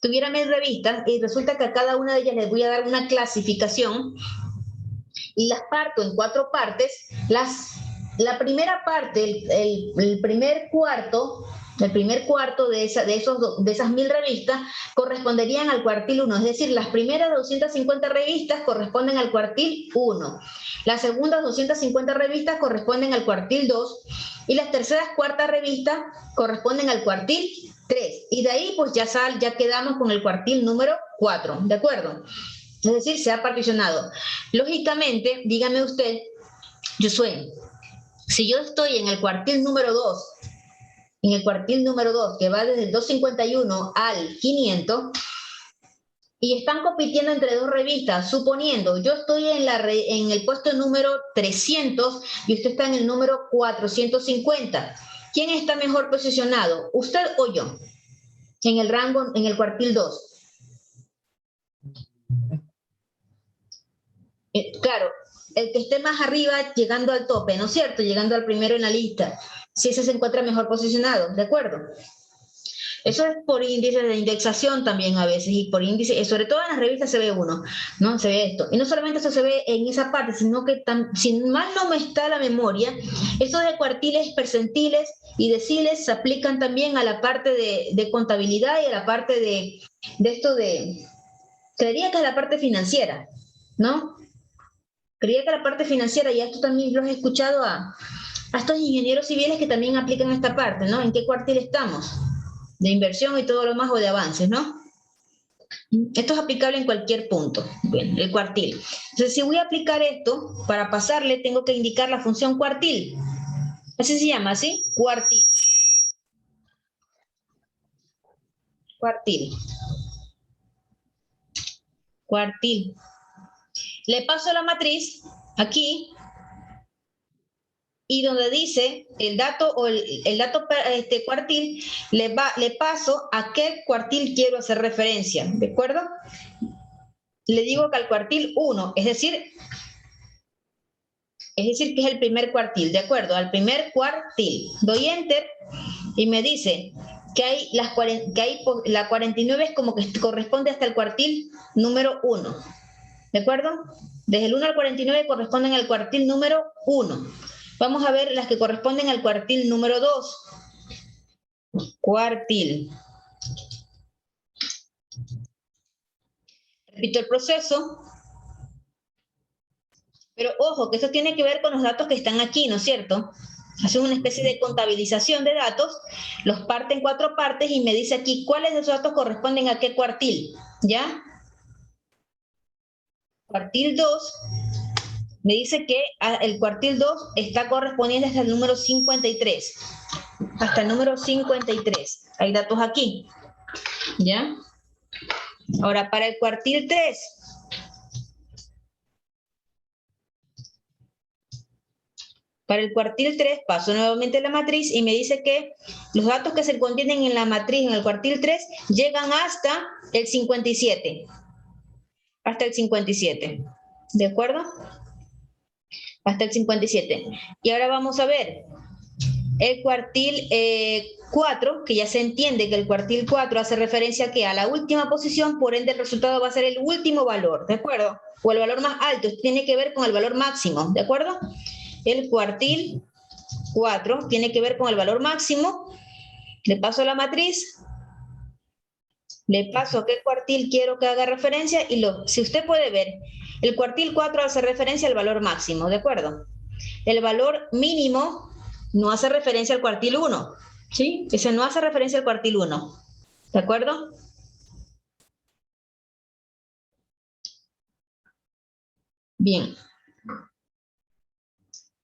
tuviera 1000 revistas y resulta que a cada una de ellas les voy a dar una clasificación y las parto en 4 partes. La primera parte, el primer cuarto de esas 1000 revistas corresponderían al cuartil 1, es decir, las primeras 250 revistas corresponden al cuartil 1, las segundas 250 revistas corresponden al cuartil 2 y las terceras cuartas revistas corresponden al cuartil 3. Y de ahí pues ya quedamos con el cuartil número 4, ¿de acuerdo? Es decir, se ha particionado. Lógicamente, dígame usted, Josué, si yo estoy en el cuartil número 2, que va desde el 251 al 500, y están compitiendo entre 2 revistas, suponiendo, yo estoy en el puesto número 300 y usted está en el número 450, ¿quién está mejor posicionado, usted o yo, en el rango, en el cuartil 2? Claro, el que esté más arriba llegando al tope, ¿no es cierto? Llegando al primero en la lista, si ese se encuentra mejor posicionado, ¿de acuerdo? Eso es por índices de indexación también a veces, y por índice, sobre todo en las revistas se ve uno, ¿no? Se ve esto. Y no solamente eso se ve en esa parte, sino que si mal no me está la memoria, estos de cuartiles, percentiles y deciles se aplican también a la parte de contabilidad y a la parte de esto de, creería que es la parte financiera, ¿no? Creía que la parte financiera, y esto también lo he escuchado a estos ingenieros civiles que también aplican esta parte, ¿no? ¿En qué cuartil estamos? De inversión y todo lo más, o de avances, ¿no? Esto es aplicable en cualquier punto. Bien, el cuartil. Entonces, si voy a aplicar esto, para pasarle tengo que indicar la función cuartil. Así se llama, ¿sí? Cuartil. Cuartil. Cuartil. Le paso la matriz aquí, y donde dice el dato o el dato cuartil, le paso a qué cuartil quiero hacer referencia, ¿de acuerdo? Le digo que al cuartil 1, es decir que es el primer cuartil, ¿de acuerdo? Al primer cuartil. Doy Enter y me dice que hay la 49 es como que corresponde hasta el cuartil número 1, ¿de acuerdo? Desde el 1 al 49 corresponden al cuartil número 1. Vamos a ver las que corresponden al cuartil número 2. Cuartil. Repito el proceso. Pero ojo, que esto tiene que ver con los datos que están aquí, ¿no es cierto? Hace una especie de contabilización de datos, los parte en 4 partes y me dice aquí cuáles de esos datos corresponden a qué cuartil, ¿ya? Cuartil 2, me dice que el cuartil 2 está correspondiente hasta el número 53. Hasta el número 53. Hay datos aquí, ¿ya? Ahora, para el cuartil 3, paso nuevamente la matriz y me dice que los datos que se contienen en la matriz en el cuartil 3 llegan hasta el 57. Hasta el 57. ¿De acuerdo? Hasta el 57. Y ahora vamos a ver el cuartil 4, que ya se entiende que el cuartil 4 hace referencia a la última posición, por ende el resultado va a ser el último valor, ¿de acuerdo? O el valor más alto, esto tiene que ver con el valor máximo, ¿de acuerdo? El cuartil 4 tiene que ver con el valor máximo. Le paso la matriz, le paso a qué cuartil quiero que haga referencia y si usted puede ver, el cuartil 4 hace referencia al valor máximo, ¿de acuerdo? El valor mínimo no hace referencia al cuartil 1, ¿sí? Ese no hace referencia al cuartil 1, ¿de acuerdo? Bien.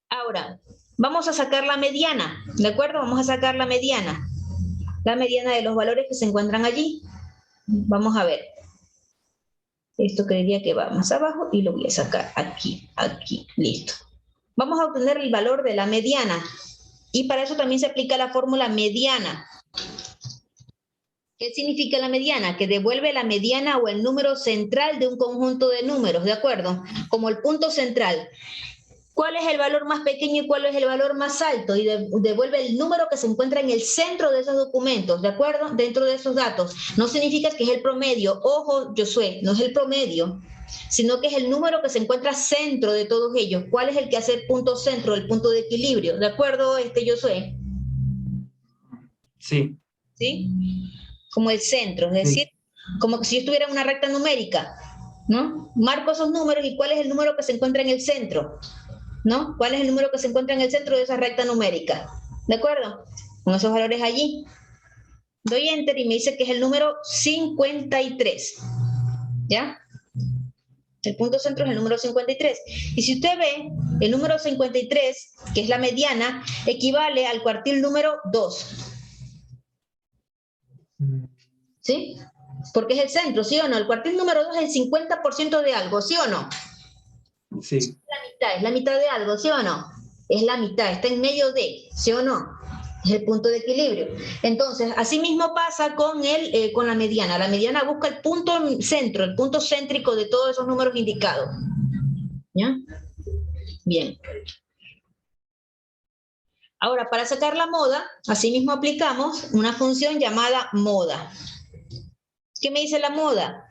Ahora, vamos a sacar la mediana, ¿de acuerdo? Vamos a sacar la mediana de los valores que se encuentran allí. Vamos a ver. Esto creería que va más abajo y lo voy a sacar aquí, listo. Vamos a obtener el valor de la mediana y para eso también se aplica la fórmula mediana. ¿Qué significa la mediana? Que devuelve la mediana o el número central de un conjunto de números, ¿de acuerdo? Como el punto central. ¿Cuál es el valor más pequeño y cuál es el valor más alto? Y devuelve el número que se encuentra en el centro de esos documentos, ¿de acuerdo? Dentro de esos datos. No significa que es el promedio. Ojo, Josué, no es el promedio, sino que es el número que se encuentra centro de todos ellos. ¿Cuál es el que hace el punto centro, el punto de equilibrio? ¿De acuerdo, Josué? Sí. ¿Sí? Como el centro, es decir, como que si yo estuviera en una recta numérica, ¿no? Marco esos números y cuál es el número que se encuentra en el centro, ¿no? ¿Cuál es el número que se encuentra en el centro de esa recta numérica? ¿De acuerdo? Con esos valores allí. Doy Enter y me dice que es el número 53. ¿Ya? El punto centro es el número 53. Y si usted ve, el número 53, que es la mediana, equivale al cuartil número 2. ¿Sí? Porque es el centro, ¿sí o no? El cuartil número 2 es el 50% de algo, ¿sí o no? Sí. Es la mitad de algo, ¿sí o no? Es la mitad, está en medio de, ¿sí o no? Es el punto de equilibrio. Entonces, así mismo pasa con la mediana. La mediana busca el punto céntrico de todos esos números indicados. ¿Ya? Bien. Ahora, para sacar la moda, asimismo aplicamos una función llamada moda. ¿Qué me dice la moda?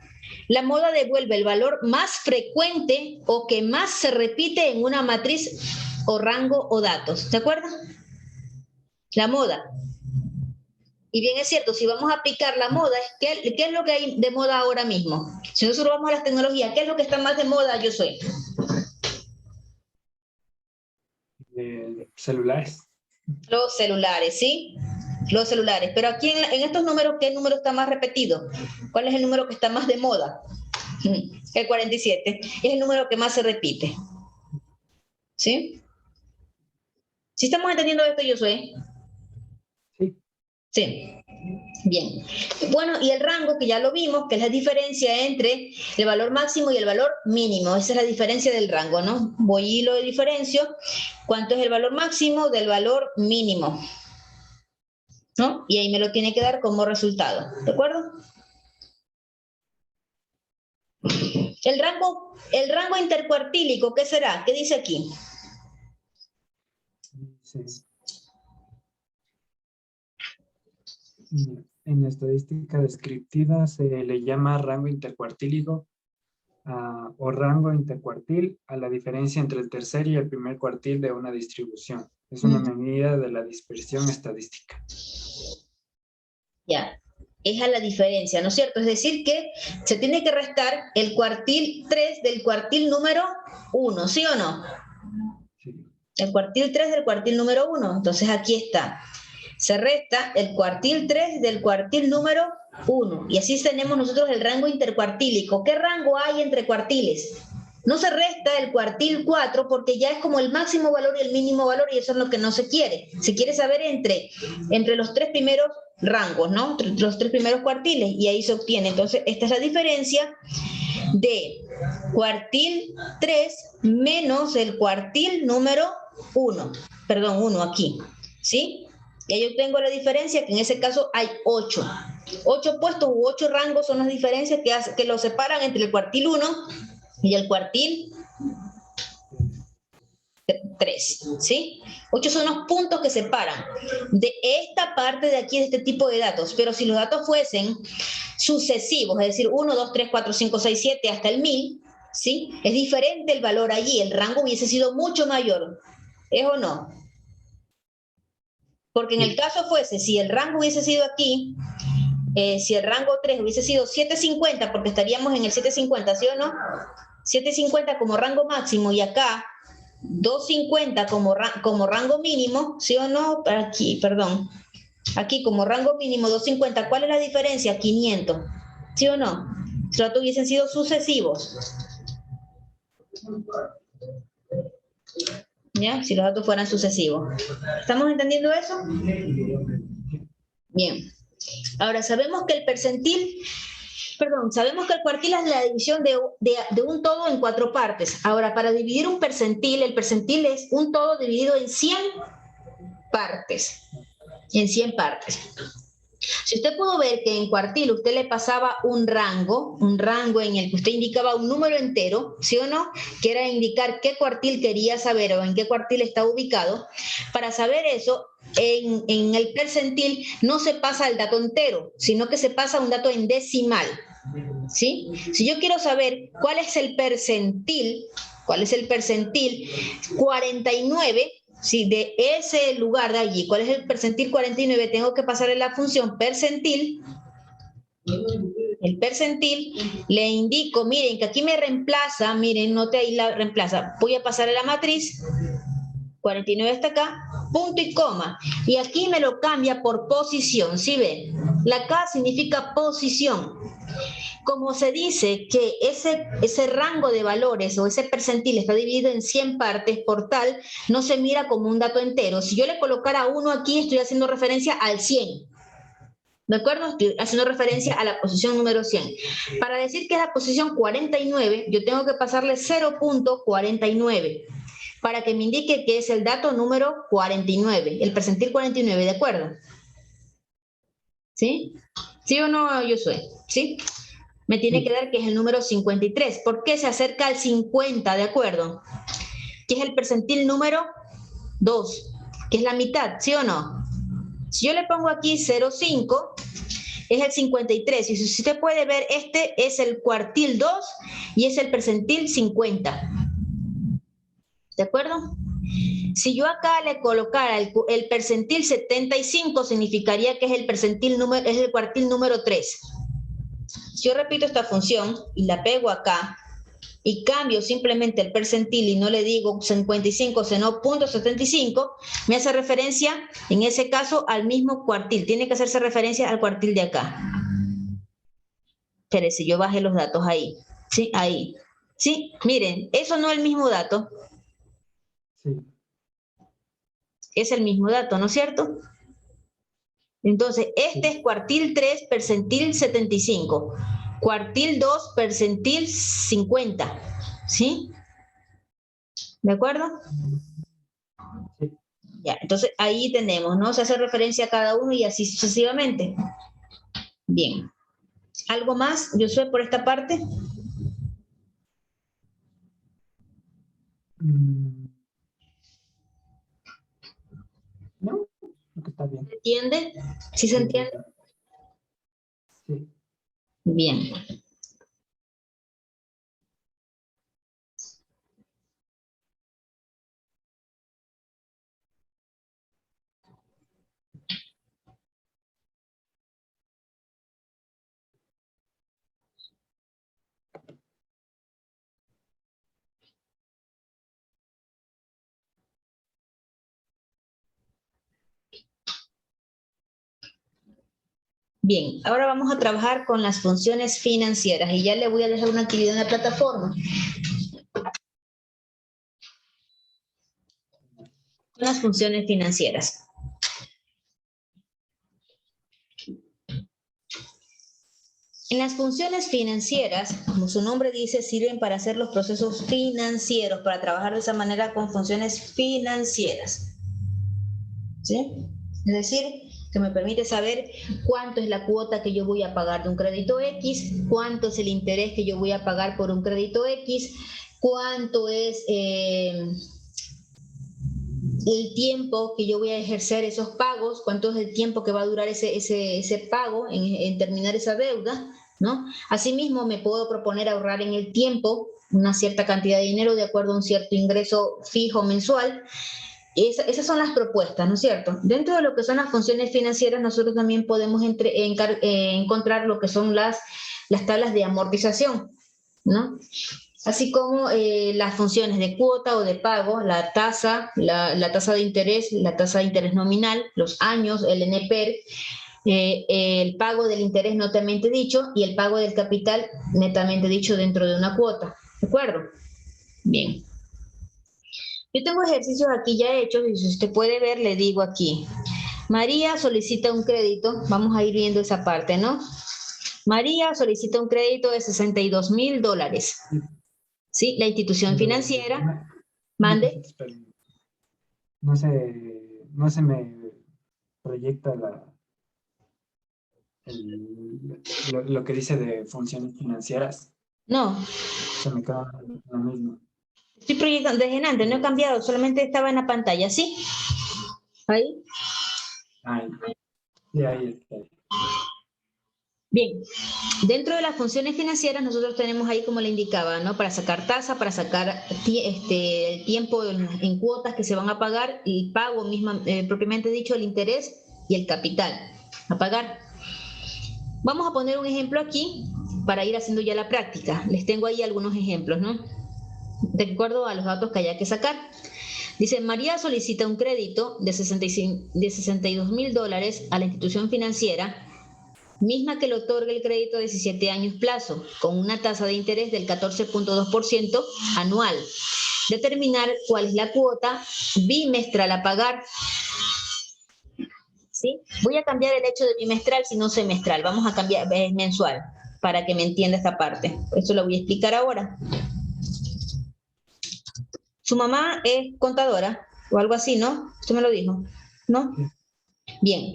La moda devuelve el valor más frecuente o que más se repite en una matriz o rango o datos. ¿De acuerdo? La moda. Y bien es cierto, si vamos a aplicar la moda, ¿qué es lo que hay de moda ahora mismo? Si nosotros vamos a las tecnologías, ¿qué es lo que está más de moda, yo soy? Celulares. Los celulares, ¿sí? Los celulares. Pero aquí en estos números, ¿qué número está más repetido? ¿Cuál es el número que está más de moda? El 47. Es el número que más se repite. ¿Sí? ¿Sí estamos entendiendo esto, Josué? Sí. Sí. Bien. Bueno, y el rango, que ya lo vimos, que es la diferencia entre el valor máximo y el valor mínimo. Esa es la diferencia del rango, ¿no? Voy y lo diferencio. ¿Cuánto es el valor máximo del valor mínimo? ¿No? Y ahí me lo tiene que dar como resultado. ¿De acuerdo? El rango intercuartílico, ¿qué será? ¿Qué dice aquí? Sí. En estadística descriptiva se le llama rango intercuartílico o rango intercuartil a la diferencia entre el tercer y el primer cuartil de una distribución. Es una medida de la dispersión estadística. Ya, es a la diferencia, ¿no es cierto? Es decir que se tiene que restar el cuartil 3 del cuartil número 1, ¿sí o no? Sí. El cuartil 3 del cuartil número 1. Entonces aquí está. Se resta el cuartil 3 del cuartil número 1. Y así tenemos nosotros el rango intercuartílico. ¿Qué rango hay entre cuartiles? No se resta el cuartil 4 porque ya es como el máximo valor y el mínimo valor y eso es lo que no se quiere. Se quiere saber entre los tres primeros rangos, ¿no? Los tres primeros cuartiles y ahí se obtiene. Entonces, esta es la diferencia de cuartil 3 menos el cuartil número 1. Perdón, 1 aquí, ¿sí? Y ahí obtengo la diferencia, que en ese caso hay 8. 8 puestos u 8 rangos son las diferencias que lo separan entre el cuartil 1 y el cuartil 3, ¿sí? 8 son los puntos que separan de esta parte de aquí, de este tipo de datos. Pero si los datos fuesen sucesivos, es decir, 1, 2, 3, 4, 5, 6, 7 hasta el 1000, ¿sí? Es diferente el valor allí, el rango hubiese sido mucho mayor. ¿Es o no? Porque en el caso fuese, si el rango hubiese sido aquí, si el rango 3 hubiese sido 750, porque estaríamos en el 750, ¿sí o no? 750 como rango máximo y acá 250 como rango mínimo, ¿sí o no? Aquí, perdón. Aquí como rango mínimo 250, ¿cuál es la diferencia? 500, ¿sí o no? Si los datos hubiesen sido sucesivos. ¿Ya? Si los datos fueran sucesivos. ¿Estamos entendiendo eso? Bien. Ahora, sabemos que el cuartil es la división de un todo en 4 partes. Ahora, para dividir un percentil, el percentil es un todo dividido en 100 partes. En 100 partes. Si usted pudo ver que en cuartil usted le pasaba un rango en el que usted indicaba un número entero, ¿sí o no? Que era indicar qué cuartil quería saber o en qué cuartil está ubicado. Para saber eso, en el percentil no se pasa el dato entero, sino que se pasa un dato en decimal, ¿sí? Si yo quiero saber cuál es el percentil 49, si de ese lugar de allí, ¿cuál es el percentil 49? Tengo que pasarle la función percentil. El percentil le indico, miren, que aquí me reemplaza, miren, note ahí la reemplaza. Voy a pasarle la matriz, 49 está acá, punto y coma. Y aquí me lo cambia por posición, ¿sí ven? La K significa posición. Como se dice que ese rango de valores o ese percentil está dividido en 100 partes, por tal, no se mira como un dato entero. Si yo le colocara 1 aquí, estoy haciendo referencia al 100. ¿De acuerdo? Estoy haciendo referencia a la posición número 100. Para decir que es la posición 49, yo tengo que pasarle 0.49 para que me indique que es el dato número 49, el percentil 49, ¿de acuerdo? ¿Sí? ¿Sí o no, Josué? ¿Sí? Me tiene que dar que es el número 53. ¿Por qué se acerca al 50? ¿De acuerdo? que es el percentil número 2, que es la mitad, ¿sí o no? Si yo le pongo aquí 0,5, es el 53. Y si usted puede ver, este es el cuartil 2 y es el percentil 50. ¿De acuerdo? Si yo acá le colocara el percentil 75, significaría que es el percentil número, es el cuartil número 3. Si yo repito esta función y la pego acá y cambio simplemente el percentil y no le digo 55, sino 0.75, me hace referencia, en ese caso, al mismo cuartil. Tiene que hacerse referencia al cuartil de acá. Espérese, yo bajé los datos ahí. ¿Sí? Ahí. ¿Sí? Miren, eso no es el mismo dato. Sí. Es el mismo dato, ¿no es cierto? Entonces, este es cuartil 3, percentil 75. Cuartil 2, percentil 50. ¿Sí? ¿De acuerdo? Sí. Ya, entonces ahí tenemos, ¿no? Se hace referencia a cada uno y así sucesivamente. Bien. ¿Algo más, Josué, por esta parte? No, creo que está bien. ¿Se entiende? ¿Sí se entiende? Sí. Bien. Bien, ahora vamos a trabajar con las funciones financieras y ya le voy a dejar una actividad en la plataforma. Las funciones financieras. En las funciones financieras, como su nombre dice, sirven para hacer los procesos financieros, para trabajar de esa manera con funciones financieras. ¿Sí? Es decir, que me permite saber cuánto es la cuota que yo voy a pagar de un crédito X, cuánto es el interés que yo voy a pagar por un crédito X, cuánto es el tiempo que yo voy a ejercer esos pagos, cuánto es el tiempo que va a durar ese pago en terminar esa deuda, ¿no? Asimismo, me puedo proponer ahorrar en el tiempo una cierta cantidad de dinero de acuerdo a un cierto ingreso fijo mensual. Esas son las propuestas, ¿no es cierto? Dentro de lo que son las funciones financieras, nosotros también podemos encontrar lo que son las tablas de amortización, ¿no? Así como las funciones de cuota o de pago, la tasa de interés, la tasa de interés nominal, los años, el NPER, el pago del interés netamente dicho y el pago del capital netamente dicho dentro de una cuota. ¿De acuerdo? Bien. Yo tengo ejercicios aquí ya hechos y si usted puede ver, le digo aquí. María solicita un crédito, vamos a ir viendo esa parte, ¿no? María solicita un crédito de $62,000. ¿Sí? La institución financiera, mande. No se me proyecta lo que dice de funciones financieras. No. Se me queda lo mismo. Estoy proyectando desde antes, no he cambiado, solamente estaba en la pantalla, ¿sí? Ahí. Sí, ahí está. Bien, dentro de las funciones financieras nosotros tenemos ahí, como le indicaba, ¿no? Para sacar tasa, para sacar el tiempo en cuotas que se van a pagar, el pago mismo, propiamente dicho, el interés y el capital a pagar. Vamos a poner un ejemplo aquí para ir haciendo ya la práctica. Les tengo ahí algunos ejemplos, ¿no? De acuerdo a los datos que haya que sacar. Dice, María solicita un crédito de $62,000 a la institución financiera, misma que le otorga el crédito de 17 años plazo, con una tasa de interés del 14.2% anual. Determinar cuál es la cuota bimestral a pagar. ¿Sí? Voy a cambiar el hecho de bimestral, sino semestral. Vamos a cambiar mensual, para que me entienda esta parte. Esto lo voy a explicar ahora. Su mamá es contadora o algo así, ¿no? Usted me lo dijo, ¿no? Bien.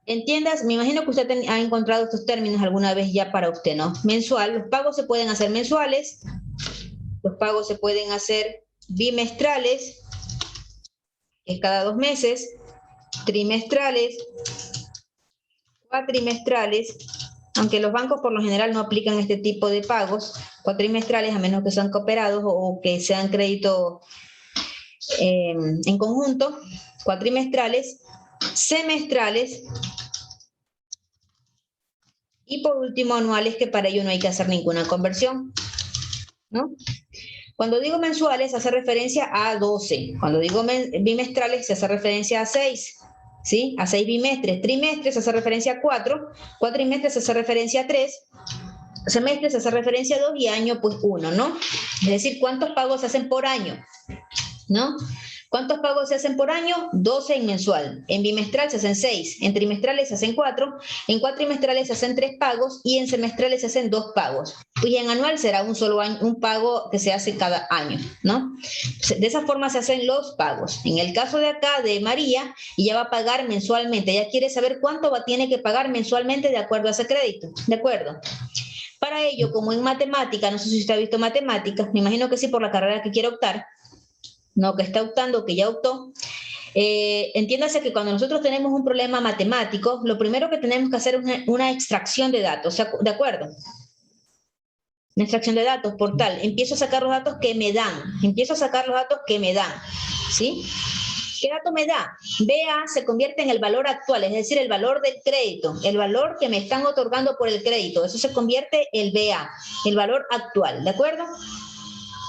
Entiendas, me imagino que usted ha encontrado estos términos alguna vez ya para usted, ¿no? Mensual, los pagos se pueden hacer mensuales, los pagos se pueden hacer bimestrales, que es cada 2 meses, trimestrales, cuatrimestrales, aunque los bancos por lo general no aplican este tipo de pagos, cuatrimestrales, a menos que sean cooperados o que sean créditos en conjunto, cuatrimestrales, semestrales y por último anuales, que para ello no hay que hacer ninguna conversión, ¿no? Cuando digo mensuales, hace referencia a 12. Cuando digo bimestrales, se hace referencia a 6. ¿Sí? A 6 bimestres. Trimestres se hace referencia a 4. Cuatrimestres se hace referencia a 3. Semestres se hace referencia a 2 y año, pues 1, ¿no? Es decir, ¿cuántos pagos se hacen por año? ¿No? ¿Cuántos pagos se hacen por año? 12 en mensual. En bimestral se hacen 6. En trimestrales se hacen 4. En cuatrimestrales se hacen 3 pagos. Y en semestrales se hacen 2 pagos. Y en anual será un solo año, un pago que se hace cada año, ¿no? De esa forma se hacen los pagos. En el caso de acá, de María, ella va a pagar mensualmente. Ella quiere saber cuánto tiene que pagar mensualmente de acuerdo a ese crédito. ¿De acuerdo? Para ello, como en matemática, no sé si usted ha visto matemáticas, me imagino que sí por la carrera que quiere optar, no, que está optando, que ya optó. Entiéndase que cuando nosotros tenemos un problema matemático, lo primero que tenemos que hacer es una extracción de datos, ¿de acuerdo? Una extracción de datos por tal. Empiezo a sacar los datos que me dan. ¿Sí? ¿Qué dato me da? BA se convierte en el valor actual, es decir, el valor del crédito, el valor que me están otorgando por el crédito. Eso se convierte en BA, el valor actual, ¿de acuerdo?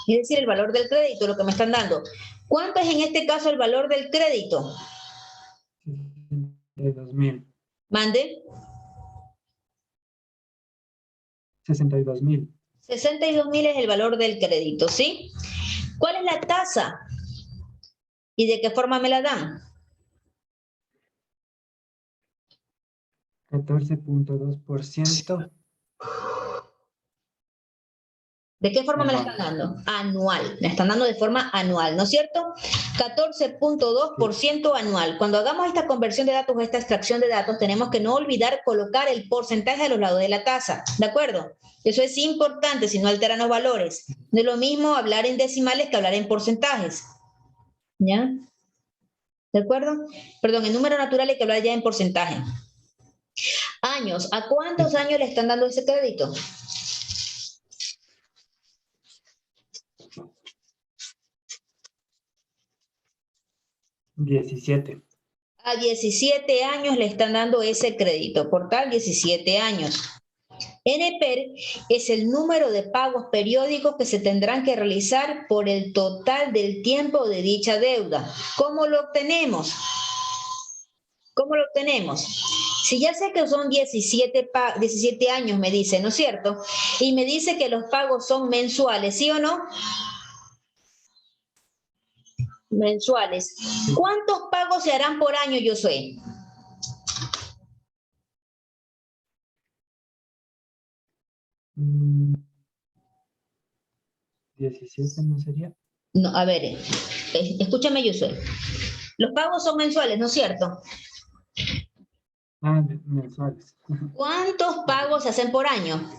Es decir, el valor del crédito, lo que me están dando. ¿Cuánto es en este caso el valor del crédito? 62.000. ¿Mande? 62.000. 62.000 es el valor del crédito, ¿sí? ¿Cuál es la tasa? ¿Y de qué forma me la dan? 14.2%. ¿De qué forma me la están dando? Anual. Me están dando de forma anual, ¿no es cierto? 14.2% anual. Cuando hagamos esta conversión de datos o esta extracción de datos, tenemos que no olvidar colocar el porcentaje a los lados de la tasa, ¿de acuerdo? Eso es importante, si no alteran los valores. No es lo mismo hablar en decimales que hablar en porcentajes. ¿Ya? ¿De acuerdo? Perdón, en número natural hay que hablar ya en porcentaje. Años. ¿A cuántos años le están dando ese crédito? 17. A 17 años le están dando ese crédito, por tal 17 años. NPER es el número de pagos periódicos que se tendrán que realizar por el total del tiempo de dicha deuda. ¿Cómo lo obtenemos? ¿Cómo lo obtenemos? Si ya sé que son 17 años, me dice, ¿no es cierto? Y me dice que los pagos son mensuales, ¿sí o no? Mensuales. ¿Cuántos pagos se harán por año, Josué? 17, ¿no sería? No, a ver, escúchame, Josué. Los pagos son mensuales, ¿no es cierto? Ah, mensuales. ¿Cuántos pagos se hacen por año?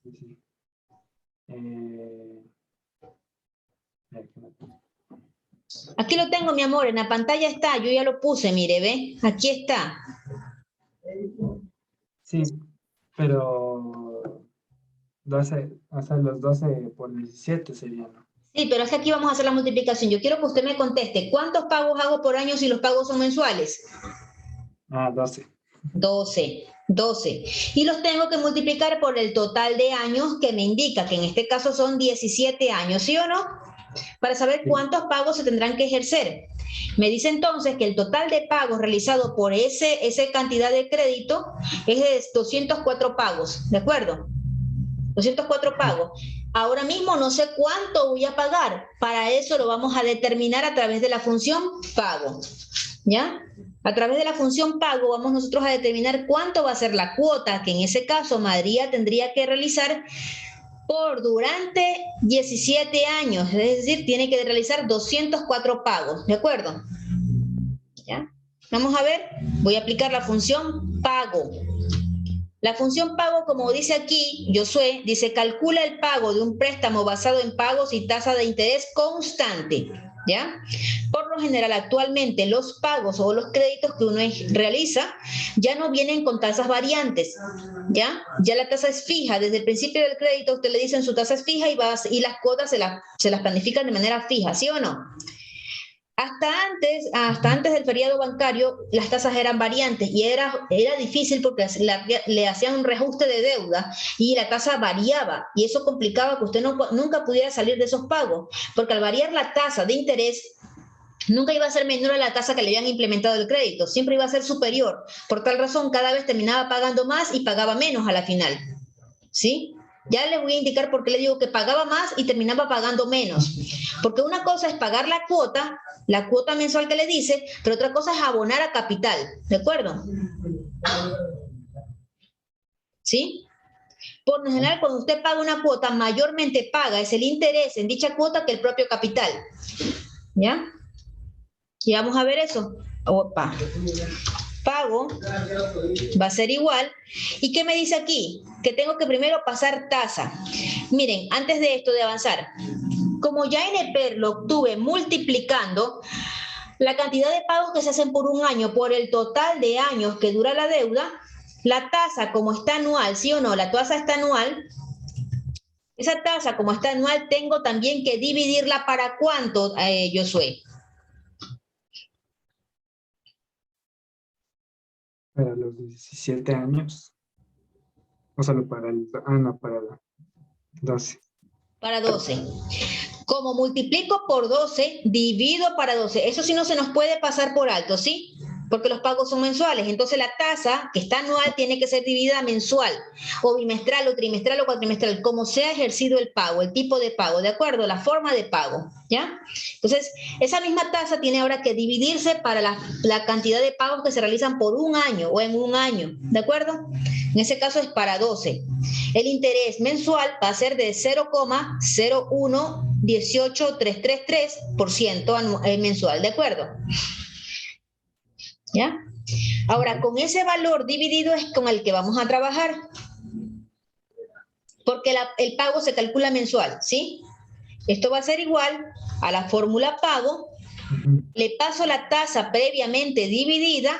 Sí. Aquí lo tengo, mi amor, en la pantalla está, yo ya lo puse, mire, ¿ve? Aquí está. Sí, pero 12, o sea, los 12 por 17 serían, ¿no? Sí, pero es que aquí vamos a hacer la multiplicación. Yo quiero que usted me conteste, ¿cuántos pagos hago por año si los pagos son mensuales? 12. 12. Y los tengo que multiplicar por el total de años que me indica, que en este caso son 17 años, ¿sí o no? Para saber cuántos pagos se tendrán que ejercer. Me dice entonces que el total de pagos realizado por esa cantidad de crédito es de 204 pagos, ¿de acuerdo? 204 pagos. Ahora mismo no sé cuánto voy a pagar. Para eso lo vamos a determinar a través de la función pago. ¿Ya? A través de la función pago vamos nosotros a determinar cuánto va a ser la cuota que en ese caso María tendría que realizar durante 17 años. Es decir, tiene que realizar 204 pagos. ¿De acuerdo? ¿Ya? Vamos a ver. Voy a aplicar la función pago. La función pago, como dice aquí, Josué, dice calcula el pago de un préstamo basado en pagos y tasa de interés constante, ¿ya? Por lo general, actualmente los pagos o los créditos que uno realiza ya no vienen con tasas variantes, ¿ya? Ya la tasa es fija. Desde el principio del crédito usted le dicen su tasa es fija y las cuotas se las planifican de manera fija, ¿sí o no? Hasta antes del feriado bancario, las tasas eran variantes y era difícil porque le hacían un reajuste de deuda y la tasa variaba y eso complicaba que usted nunca pudiera salir de esos pagos, porque al variar la tasa de interés, nunca iba a ser menor a la tasa que le habían implementado el crédito, siempre iba a ser superior. Por tal razón, cada vez terminaba pagando más y pagaba menos a la final, ¿sí? Ya les voy a indicar por qué le digo que pagaba más y terminaba pagando menos. Porque una cosa es pagar la cuota mensual que le dice, pero otra cosa es abonar a capital, ¿de acuerdo? ¿Sí? Por lo general, cuando usted paga una cuota, mayormente paga es el interés en dicha cuota que el propio capital. ¿Ya? Y vamos a ver eso. Opa. Pago va a ser igual. ¿Y qué me dice aquí? Que tengo que primero pasar tasa. Miren, antes de esto de avanzar, como ya en EPER lo obtuve multiplicando la cantidad de pagos que se hacen por un año por el total de años que dura la deuda, la tasa como está anual, ¿sí o no? La tasa está anual. Esa tasa como está anual tengo también que dividirla para ¿cuánto, Josué? Para los 17 años. O solo para el... Ah, no, para 12. Para 12. Como multiplico por 12, divido para 12. Eso sí no se nos puede pasar por alto, ¿sí? Porque los pagos son mensuales. Entonces la tasa que está anual tiene que ser dividida mensual, o bimestral, o trimestral, o cuatrimestral, como sea ejercido el pago, el tipo de pago, ¿de acuerdo? La forma de pago, ¿ya? Entonces, esa misma tasa tiene ahora que dividirse para la cantidad de pagos que se realizan por un año o en un año, ¿de acuerdo? En ese caso es para 12. El interés mensual va a ser de 0,0118333% mensual, ¿de acuerdo? ¿Ya? Ahora, con ese valor dividido es con el que vamos a trabajar, porque el pago se calcula mensual, ¿sí? Esto va a ser igual a la fórmula pago, le paso la tasa previamente dividida,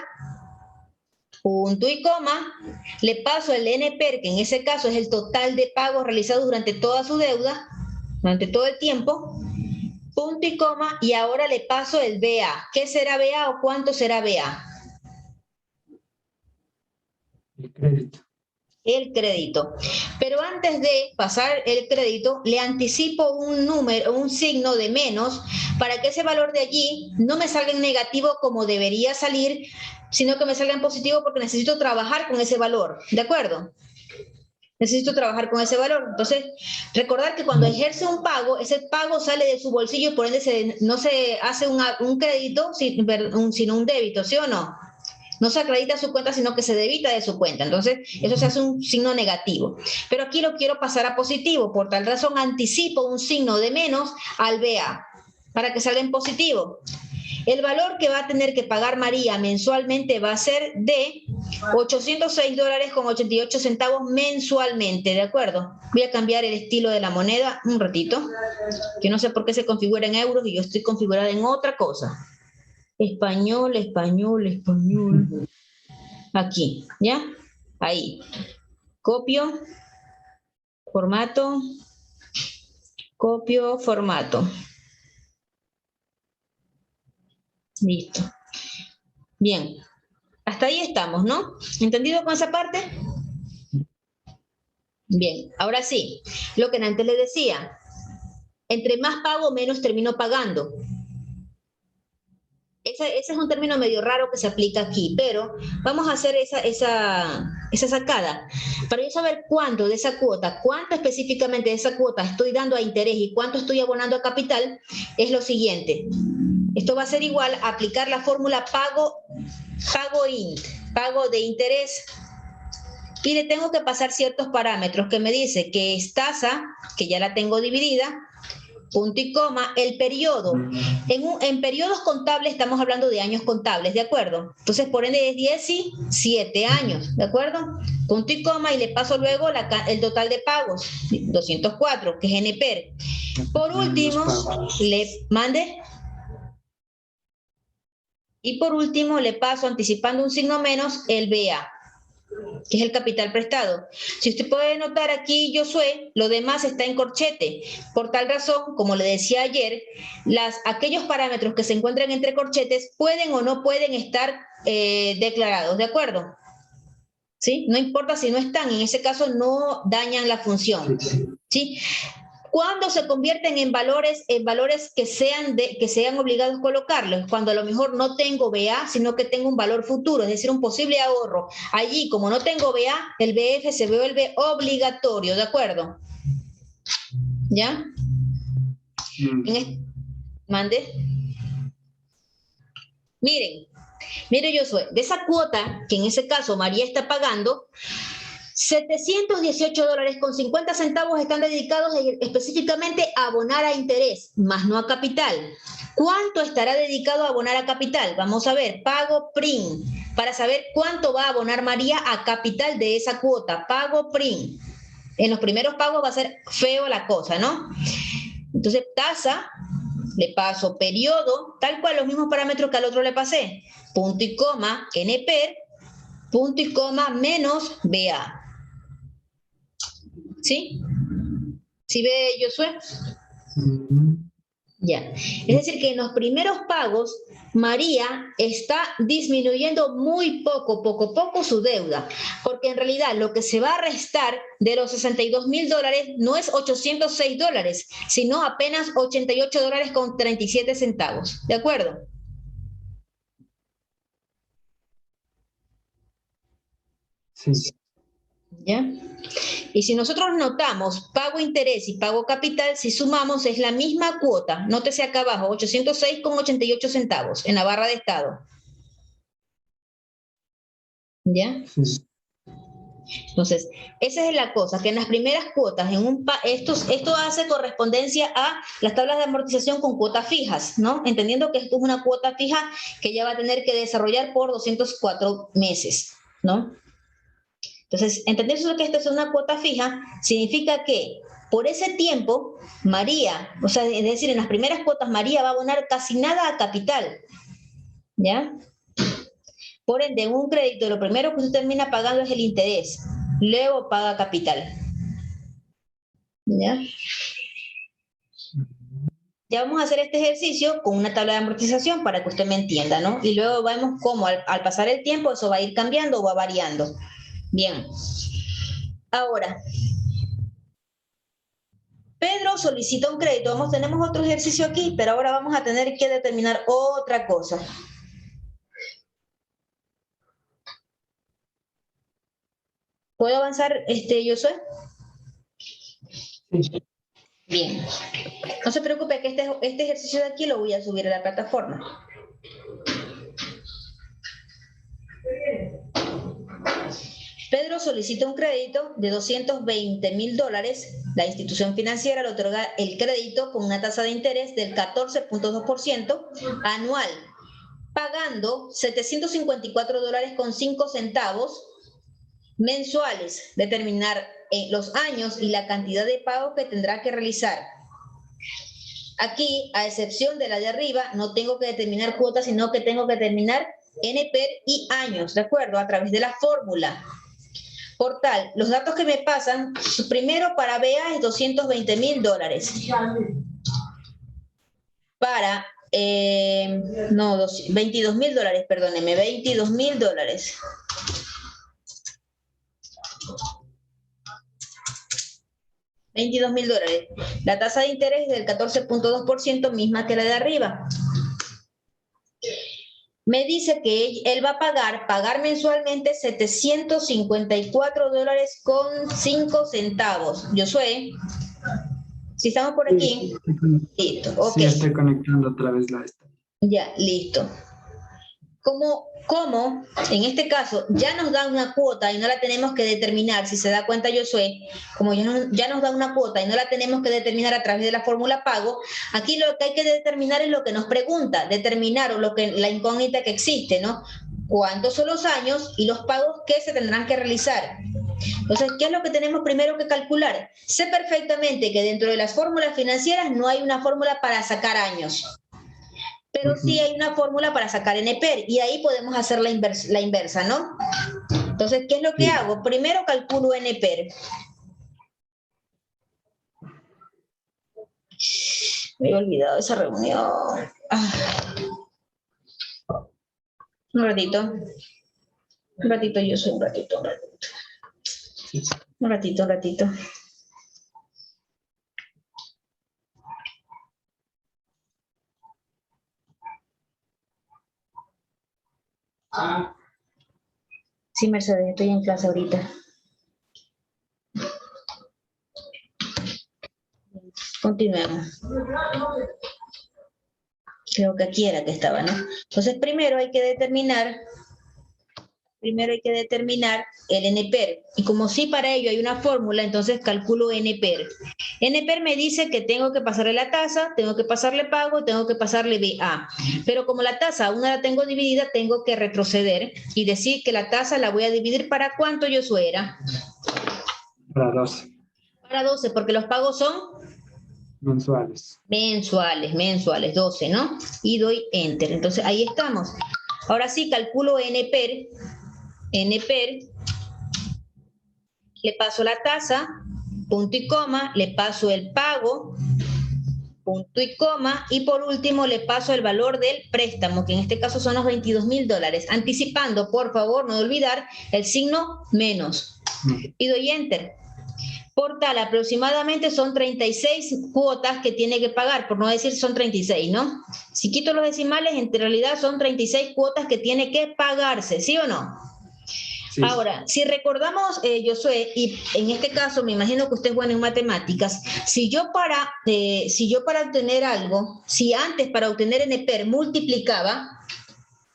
punto y coma, le paso el NPER, que en ese caso es el total de pagos realizados durante toda su deuda, durante todo el tiempo, punto y coma, y ahora le paso el BA. ¿Qué será BA o cuánto será BA? El crédito. El crédito. Pero antes de pasar el crédito, le anticipo un número, un signo de menos, para que ese valor de allí no me salga en negativo como debería salir, sino que me salga en positivo porque necesito trabajar con ese valor. ¿De acuerdo? Necesito trabajar con ese valor. Entonces, recordar que cuando ejerce un pago, ese pago sale de su bolsillo y por ende no se hace un crédito, sino un débito, ¿sí o no? No se acredita su cuenta, sino que se debita de su cuenta. Entonces, eso se hace un signo negativo. Pero aquí lo quiero pasar a positivo. Por tal razón, anticipo un signo de menos al BA para que salga en positivo. El valor que va a tener que pagar María mensualmente va a ser de $806.88 mensualmente, ¿de acuerdo? Voy a cambiar el estilo de la moneda un ratito, que no sé por qué se configura en euros y yo estoy configurada en otra cosa. Español, español, español. Aquí, ¿ya? Ahí. Copio, formato, copio, formato. Listo. Bien. Hasta ahí estamos, ¿no? ¿Entendido con esa parte? Bien. Ahora sí, lo que antes le decía. Entre más pago, menos termino pagando. Ese es un término medio raro que se aplica aquí, pero vamos a hacer esa sacada. Para yo saber cuánto de esa cuota, cuánto específicamente de esa cuota estoy dando a interés y cuánto estoy abonando a capital, es lo siguiente. Esto va a ser igual a aplicar la fórmula pago de interés, y le tengo que pasar ciertos parámetros que me dice que es tasa, que ya la tengo dividida, punto y coma, el periodo. En periodos contables estamos hablando de años contables, ¿de acuerdo? Entonces, por ende, es 17 años, ¿de acuerdo? Punto y coma, y le paso luego el total de pagos, 204, que es NPER. Por último, le mande. Y por último, le paso, anticipando un signo menos, el BA, que es el capital prestado. Si usted puede notar aquí, Josué, lo demás está en corchete. Por tal razón, como le decía ayer, aquellos parámetros que se encuentran entre corchetes pueden o no pueden estar declarados, ¿de acuerdo? ¿Sí? No importa si no están, en ese caso no dañan la función. ¿Sí? ¿Cuándo se convierten en valores que sean obligados a colocarlos? Cuando a lo mejor no tengo BA, sino que tengo un valor futuro, es decir, un posible ahorro. Allí, como no tengo BA, el BF se vuelve obligatorio, ¿de acuerdo? ¿Ya? Mande. Mire, Josué, de esa cuota, que en ese caso María está pagando, $718.50 están dedicados específicamente a abonar a interés, más no a capital. ¿Cuánto estará dedicado a abonar a capital? Vamos a ver, pago PRIM, para saber cuánto va a abonar María a capital de esa cuota. Pago PRIM. En los primeros pagos va a ser feo la cosa, ¿no? Entonces, tasa, le paso periodo, tal cual los mismos parámetros que al otro le pasé. Punto y coma, NPER, punto y coma, menos BA. ¿Sí? ¿Sí ve, Josué? Ya. Es decir, que en los primeros pagos, María está disminuyendo muy poco su deuda, porque en realidad lo que se va a restar de los $62.000 no es $806, sino apenas $88.37. ¿De acuerdo? Sí. ¿Ya? Y si nosotros notamos pago interés y pago capital, si sumamos es la misma cuota. Nótese acá abajo, 806,88 en la barra de estado. ¿Ya? Sí. Entonces, esa es la cosa, que en las primeras cuotas, esto hace correspondencia a las tablas de amortización con cuotas fijas, ¿no? Entendiendo que esto es una cuota fija que ya va a tener que desarrollar por 204 meses, ¿no? Entonces, entender eso que esto es una cuota fija significa que por ese tiempo, María, o sea, es decir, en las primeras cuotas, María va a abonar casi nada a capital, ¿ya? Por ende, en un crédito, lo primero que usted termina pagando es el interés, luego paga capital, ¿ya? Ya vamos a hacer este ejercicio con una tabla de amortización para que usted me entienda, ¿no? Y luego vemos cómo al pasar el tiempo eso va a ir cambiando o va variando. Bien. Ahora, Pedro solicita un crédito. Tenemos otro ejercicio aquí, pero ahora vamos a tener que determinar otra cosa. ¿Puedo avanzar, Josué? Sí. Bien. No se preocupe que este ejercicio de aquí lo voy a subir a la plataforma. Pedro solicita un crédito de $220.000. La institución financiera le otorga el crédito con una tasa de interés del 14.2% anual, pagando $754.05 mensuales. Determinar los años y la cantidad de pago que tendrá que realizar. Aquí, a excepción de la de arriba, no tengo que determinar cuotas, sino que tengo que determinar NPER y años, ¿de acuerdo? A través de la fórmula. Por tal, los datos que me pasan, primero para BA es $220.000. Para, $22.000, perdóneme, $22.000. $22.000. La tasa de interés es del 14.2%, misma que la de arriba. Me dice que él va a pagar mensualmente $754.05. Josué, si estamos por aquí. Sí, listo. Okay. Sí, estoy conectando otra vez la esta. Ya, listo. como en este caso ya nos da una cuota y no la tenemos que determinar, si se da cuenta Josué, como ya nos da una cuota y no la tenemos que determinar a través de la fórmula pago, aquí lo que hay que determinar es lo que nos pregunta, determinar la incógnita que existe, ¿no? ¿Cuántos son los años y los pagos que se tendrán que realizar? Entonces, ¿qué es lo que tenemos primero que calcular? Sé perfectamente que dentro de las fórmulas financieras no hay una fórmula para sacar años, pero sí hay una fórmula para sacar NPER y ahí podemos hacer la inversa, ¿no? Entonces, ¿qué es lo que hago? Primero calculo NPER. Me he olvidado de esa reunión. Un ratito, yo soy un ratito. Un ratito. Sí, Mercedes, estoy en clase ahorita. Continuemos. Creo que aquí era que estaba, ¿no? Entonces, primero hay que determinar el NPER. Y como sí para ello hay una fórmula, entonces calculo NPER. NPER me dice que tengo que pasarle la tasa, tengo que pasarle pago, tengo que pasarle BA. Pero como la tasa aún no la tengo dividida, tengo que retroceder y decir que la tasa la voy a dividir ¿para cuánto, Josué? Para 12. Para 12, porque los pagos son mensuales. Mensuales, 12, ¿no? Y doy Enter. Entonces, ahí estamos. Ahora sí, calculo NPER, le paso la tasa, punto y coma, le paso el pago, punto y coma, y por último le paso el valor del préstamo, que en este caso son los $22,000. Anticipando, por favor, no olvidar el signo menos. Y doy Enter. Por tal, aproximadamente son 36 cuotas que tiene que pagar, por no decir son 36, ¿no? Si quito los decimales, en realidad son 36 cuotas que tiene que pagarse, ¿sí o no? Sí. Ahora, si recordamos, Josué, y en este caso me imagino que usted es bueno en matemáticas, si yo para obtener algo, si antes para obtener NPER multiplicaba,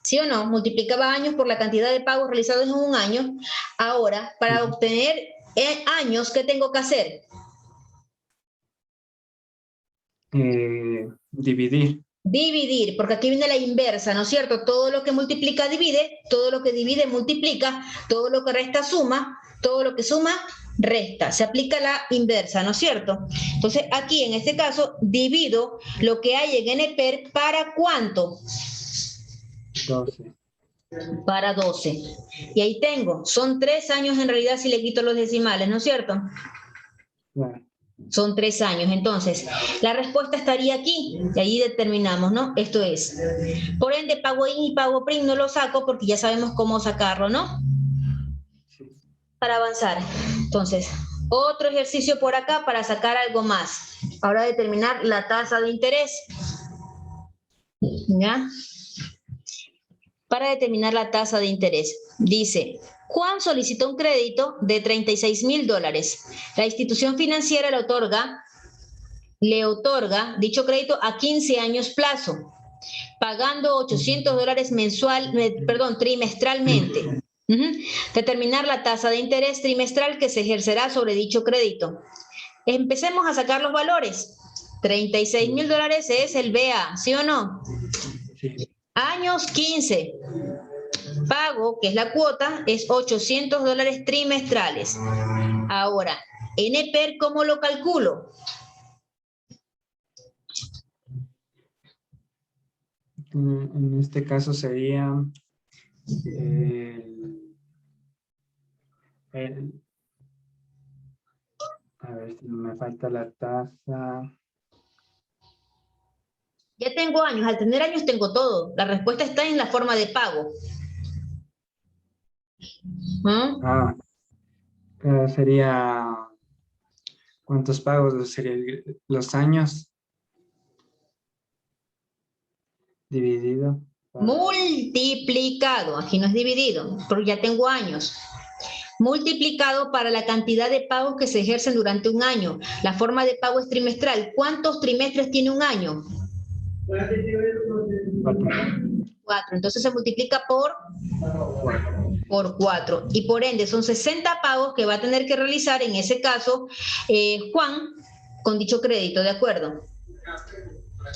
¿sí o no? Multiplicaba años por la cantidad de pagos realizados en un año, ahora para obtener años, ¿qué tengo que hacer? Dividir, porque aquí viene la inversa, ¿no es cierto? Todo lo que multiplica divide, todo lo que divide multiplica, todo lo que resta suma, todo lo que suma resta. Se aplica la inversa, ¿no es cierto? Entonces, aquí en este caso, divido lo que hay en NPER ¿para cuánto? 12. Para 12. Y ahí tengo, son 3 años en realidad si le quito los decimales, ¿no es cierto? Claro. Son 3 años. Entonces, la respuesta estaría aquí, y ahí determinamos, ¿no? Esto es. Por ende, pago IN y pago PRIM no lo saco porque ya sabemos cómo sacarlo, ¿no? Sí. Para avanzar. Entonces, otro ejercicio por acá para sacar algo más. Ahora determinar la tasa de interés. ¿Ya? Para determinar la tasa de interés. Dice, Juan solicitó un crédito de $36,000. La institución financiera le otorga dicho crédito a 15 años plazo, pagando $800 trimestralmente. Determinar la tasa de interés trimestral que se ejercerá sobre dicho crédito. Empecemos a sacar los valores. $36,000 es el BA, ¿sí o no? Sí. Años 15. Pago, que es la cuota, es $800 trimestrales. Ahora, NPER, ¿cómo lo calculo? En este caso sería a ver si me falta la tasa. Ya tengo años, al tener años tengo todo. La respuesta está en la forma de pago. Sería, ¿cuántos pagos serían los años? Dividido. Multiplicado, aquí no es dividido, porque ya tengo años. Multiplicado para la cantidad de pagos que se ejercen durante un año. La forma de pago es trimestral. ¿Cuántos trimestres tiene un año? 4. 4. Entonces se multiplica por 4. Y por ende son 60 pagos que va a tener que realizar en ese caso Juan con dicho crédito, ¿de acuerdo?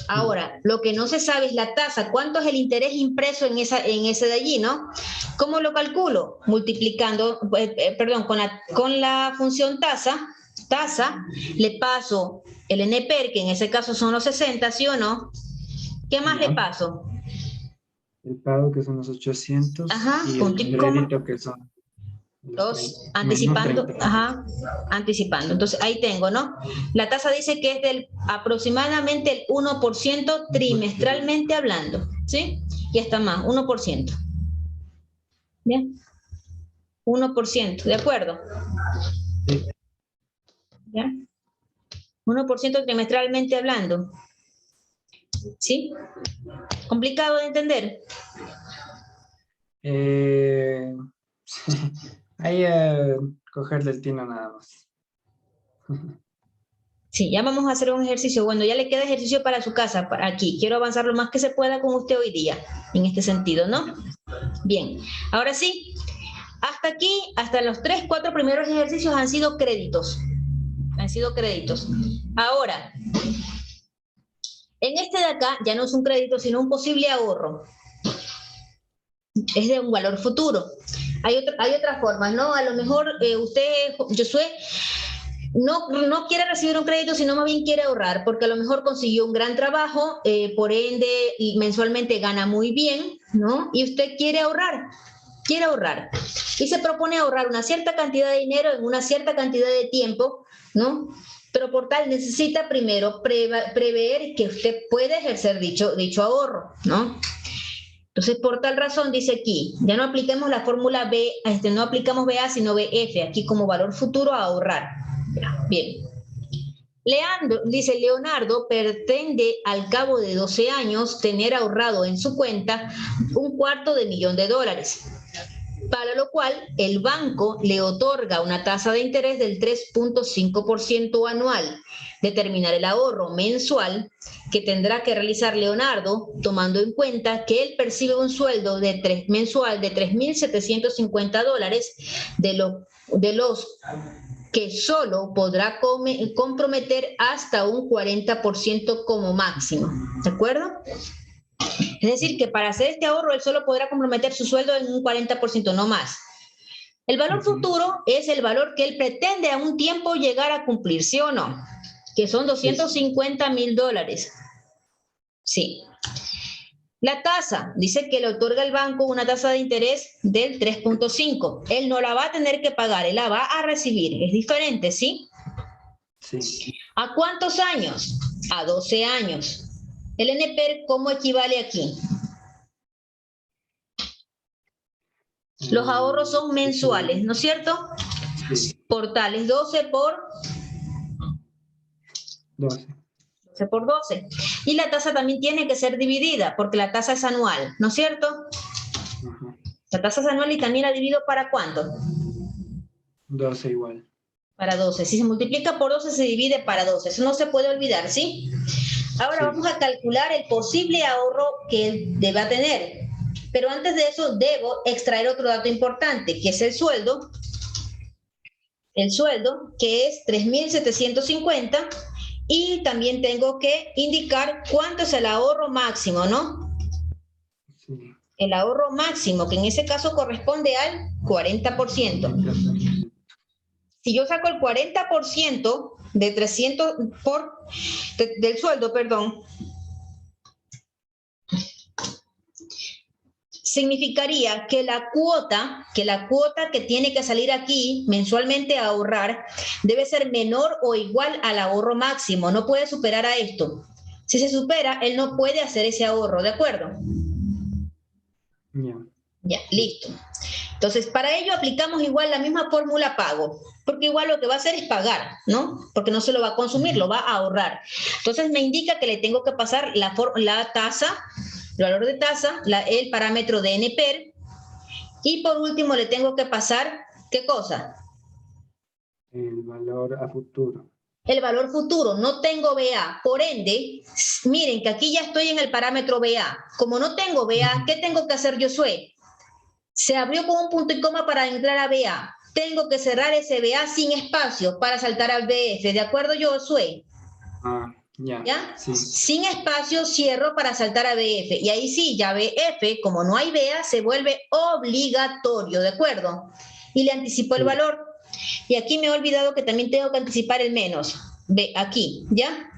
Ahora, lo que no se sabe es la tasa. ¿Cuánto es el interés impreso en ese de allí, no? ¿Cómo lo calculo? Multiplicando, con la función tasa, le paso el NPER, que en ese caso son los 60, ¿sí o no? ¿Qué más le paso? El pago, que son los 800, ajá, y el crédito, que son los anticipando, 30. Anticipando. Entonces, ahí tengo, ¿no? La tasa dice que es del aproximadamente el 1% trimestralmente hablando, ¿sí? Y está más, 1%. ¿Bien? 1%, ¿de acuerdo? Sí. ¿Bien? 1% trimestralmente hablando. ¿Sí? ¿Complicado de entender? Ahí cogerle el tino nada más. Sí, ya vamos a hacer un ejercicio. Bueno, ya le queda ejercicio para su casa, para aquí. Quiero avanzar lo más que se pueda con usted hoy día, en este sentido, ¿no? Bien, ahora sí, hasta aquí, hasta los 3, 4 primeros ejercicios han sido créditos. Han sido créditos. Ahora, en este de acá ya no es un crédito, sino un posible ahorro. Es de un valor futuro. Hay otras formas, ¿no? A lo mejor usted, Josué, no quiere recibir un crédito, sino más bien quiere ahorrar, porque a lo mejor consiguió un gran trabajo, por ende, y mensualmente gana muy bien, ¿no? Y usted quiere ahorrar. Y se propone ahorrar una cierta cantidad de dinero en una cierta cantidad de tiempo, ¿no? Pero por tal necesita primero prever que usted puede ejercer dicho ahorro, ¿no? Entonces, por tal razón, dice aquí, ya no apliquemos la fórmula B, no aplicamos BA, sino BF, aquí como valor futuro a ahorrar. Bien. Leonardo pretende al cabo de 12 años tener ahorrado en su cuenta $250,000, para lo cual el banco le otorga una tasa de interés del 3.5% anual. Determinar el ahorro mensual que tendrá que realizar Leonardo, tomando en cuenta que él percibe un sueldo mensual de $3.750, de los que solo podrá comprometer hasta un 40% como máximo. ¿De acuerdo? Es decir, que para hacer este ahorro, él solo podrá comprometer su sueldo en un 40%, no más. El valor futuro es el valor que él pretende a un tiempo llegar a cumplir, ¿sí o no? Que son $250,000. Sí. La tasa, dice que le otorga el banco una tasa de interés del 3.5. Él no la va a tener que pagar, él la va a recibir. Es diferente, ¿sí? Sí. ¿A cuántos años? A 12 años. ¿El NPER cómo equivale aquí? Los ahorros son mensuales, ¿no es cierto? Sí. Por tales, 12 por 12. 12 por 12. Y la tasa también tiene que ser dividida, porque la tasa es anual, ¿no es cierto? Ajá. La tasa es anual y también la divido ¿para cuánto? 12 igual. Para 12. Si se multiplica por 12, se divide para 12. Eso no se puede olvidar, ¿sí? Ahora vamos a calcular el posible ahorro que él deba tener. Pero antes de eso, debo extraer otro dato importante, que es el sueldo. El sueldo, que es 3.750. Y también tengo que indicar cuánto es el ahorro máximo, ¿no? Sí. El ahorro máximo, que en ese caso corresponde al 40%. Si yo saco el 40% de 300 del sueldo, perdón, significaría que la cuota que tiene que salir aquí mensualmente a ahorrar debe ser menor o igual al ahorro máximo, no puede superar a esto. Si se supera, él no puede hacer ese ahorro, ¿de acuerdo? Ya, listo. Entonces, para ello aplicamos igual la misma fórmula pago, porque igual lo que va a hacer es pagar, ¿no? Porque no se lo va a consumir, lo va a ahorrar. Entonces, me indica que le tengo que pasar la tasa, el valor de tasa, el parámetro de NPER, y por último le tengo que pasar, ¿qué cosa? El valor a futuro. el valor futuro, no tengo BA. Por ende, miren que aquí ya estoy en el parámetro BA. Como no tengo BA, ¿qué tengo que hacer, Josué? Se abrió con un punto y coma para entrar a BA. Tengo que cerrar ese BA sin espacio para saltar al BF. ¿De acuerdo, Josué? Ya. ¿Ya? Sí. Sin espacio cierro para saltar a BF. Y ahí sí, ya BF, como no hay BA, se vuelve obligatorio, ¿de acuerdo? Y le anticipo el valor. Y aquí me he olvidado que también tengo que anticipar el menos. Ve, aquí, ¿ya?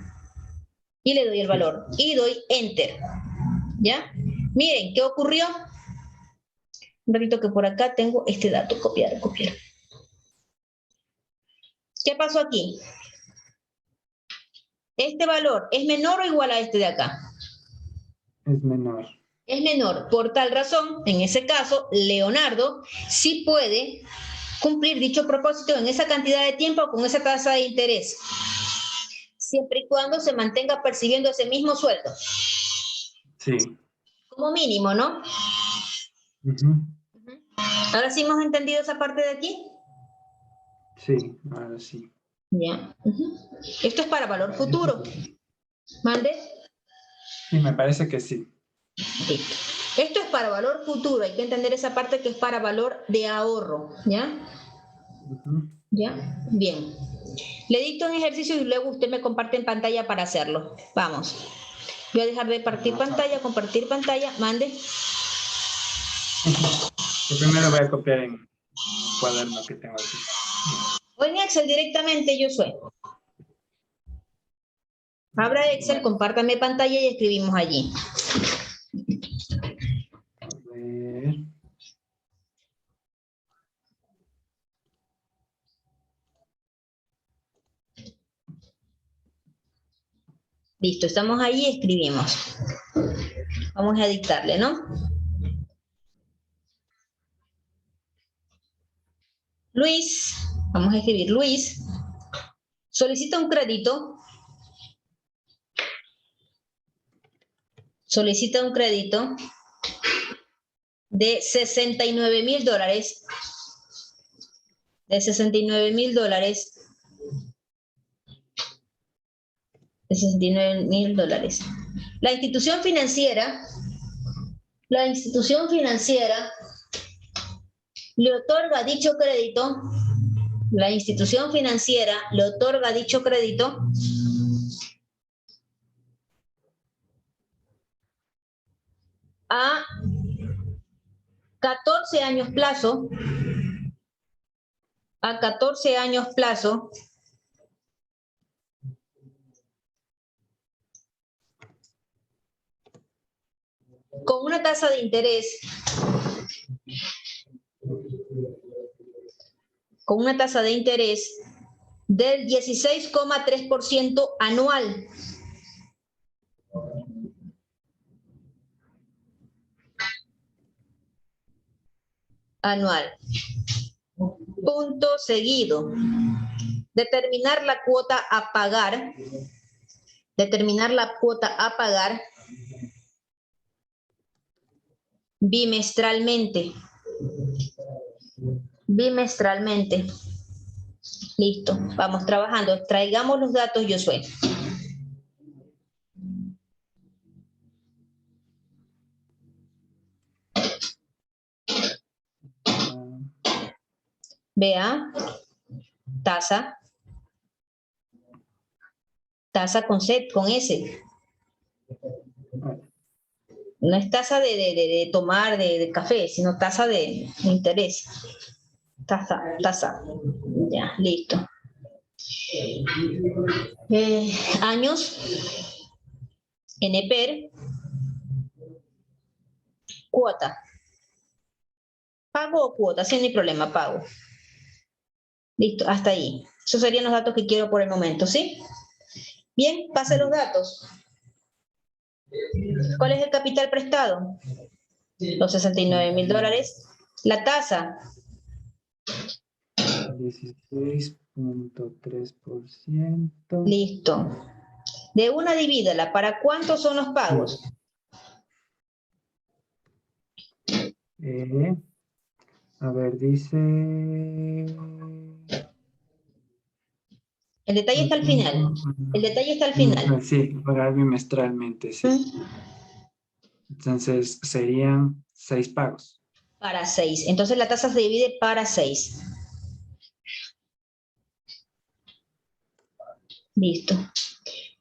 Y le doy el valor. Y doy Enter. ¿Ya? Miren, ¿qué ocurrió? Un ratito que por acá tengo este dato. Copiar, copiar. ¿Qué pasó aquí? Este valor, ¿es menor o igual a este de acá? Es menor. Es menor. Por tal razón, en ese caso, Leonardo sí puede cumplir dicho propósito en esa cantidad de tiempo con esa tasa de interés, siempre y cuando se mantenga percibiendo ese mismo sueldo. Sí. Como mínimo, ¿no? ¿Ahora sí hemos entendido esa parte de aquí? Sí, ahora sí. Ya. Esto es para valor futuro. ¿Mande? Sí, me parece que sí. Listo. Esto es para valor futuro. Hay que entender esa parte que es para valor de ahorro. ¿Ya? ¿Ya? Bien. Le dicto un ejercicio y luego usted me comparte en pantalla para hacerlo. Vamos. Voy a dejar de compartir pantalla. Mande. Yo primero voy a copiar en un cuaderno que tengo aquí. O en Excel directamente, Josué. Abra Excel, compártame pantalla y escribimos allí. A ver. Listo, estamos ahí y escribimos. Vamos a dictarle, ¿no? Luis, vamos a escribir Luis, solicita un crédito. Solicita un crédito de $69,000. De $69,000. De $69,000. La institución financiera le otorga dicho crédito. La institución financiera le otorga dicho crédito a 14 años plazo, con una tasa de interés del 16,3% anual. Punto seguido. Determinar la cuota a pagar. Bimestralmente. Listo, vamos trabajando. Traigamos los datos, Josué. Vea, tasa con S. No es tasa de tomar de café, sino tasa de interés. Tasa. Ya, listo. Años. NPER. Cuota. ¿Pago o cuota? Sí, no hay problema, pago. Listo, hasta ahí. Esos serían los datos que quiero por el momento, ¿sí? Bien, pase los datos. ¿Cuál es el capital prestado? Los $69,000. La tasa. 16,3%. Listo. De una divídala. ¿Para cuántos son los pagos? A ver, dice El detalle está al final. El detalle está al final. Sí, pagar bimestralmente, sí. Entonces serían 6 pagos. Para 6. Entonces la tasa se divide para 6. Listo.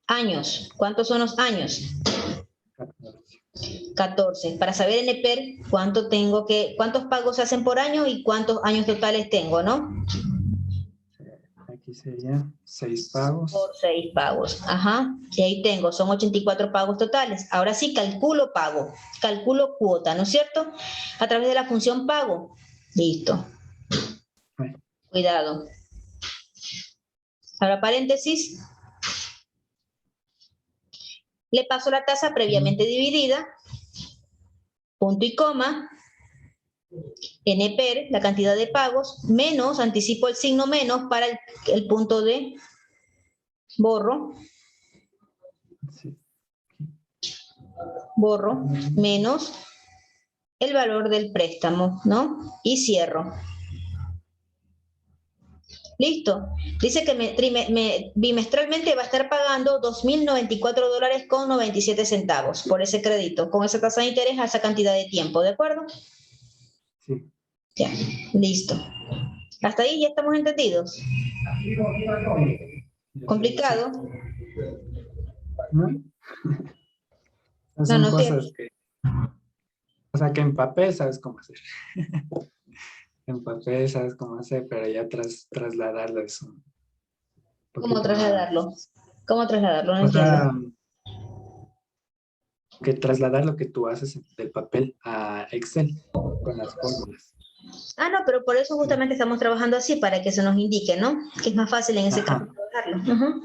Años. ¿Cuántos son los años? 14. 14. Para saber en EPER cuántos pagos se hacen por año y cuántos años totales tengo, ¿no? Aquí sería 6 pagos. Por 6 pagos. Ajá. Y ahí tengo, son 84 pagos totales. Ahora sí, calculo pago. Calculo cuota, ¿no es cierto? A través de la función pago. Listo. Cuidado. Ahora paréntesis. Le paso la tasa previamente dividida. Punto y coma. NPER, la cantidad de pagos, menos, anticipo el signo menos para el punto de borro. Sí. Borro, menos el valor del préstamo, ¿no? Y cierro. Listo. Dice que bimestralmente va a estar pagando $2.094.97 por ese crédito, con esa tasa de interés a esa cantidad de tiempo, ¿de acuerdo? Sí. Ya, listo. Hasta ahí ya estamos entendidos. ¿Complicado? ¿No? No, Son no cosas sé. que... O sea, que en papel sabes cómo hacer. En papel sabes cómo hacer, pero ya trasladarlo es un ¿Cómo poquito trasladarlo? más... ¿Cómo trasladarlo? No O entiendo. sea, que trasladar lo que tú haces del papel a Excel con las fórmulas. Ah, no, pero por eso Sí. justamente estamos trabajando así, para que se nos indique, ¿no? Que es más fácil en ese Ajá. caso trabajarlo. Ajá.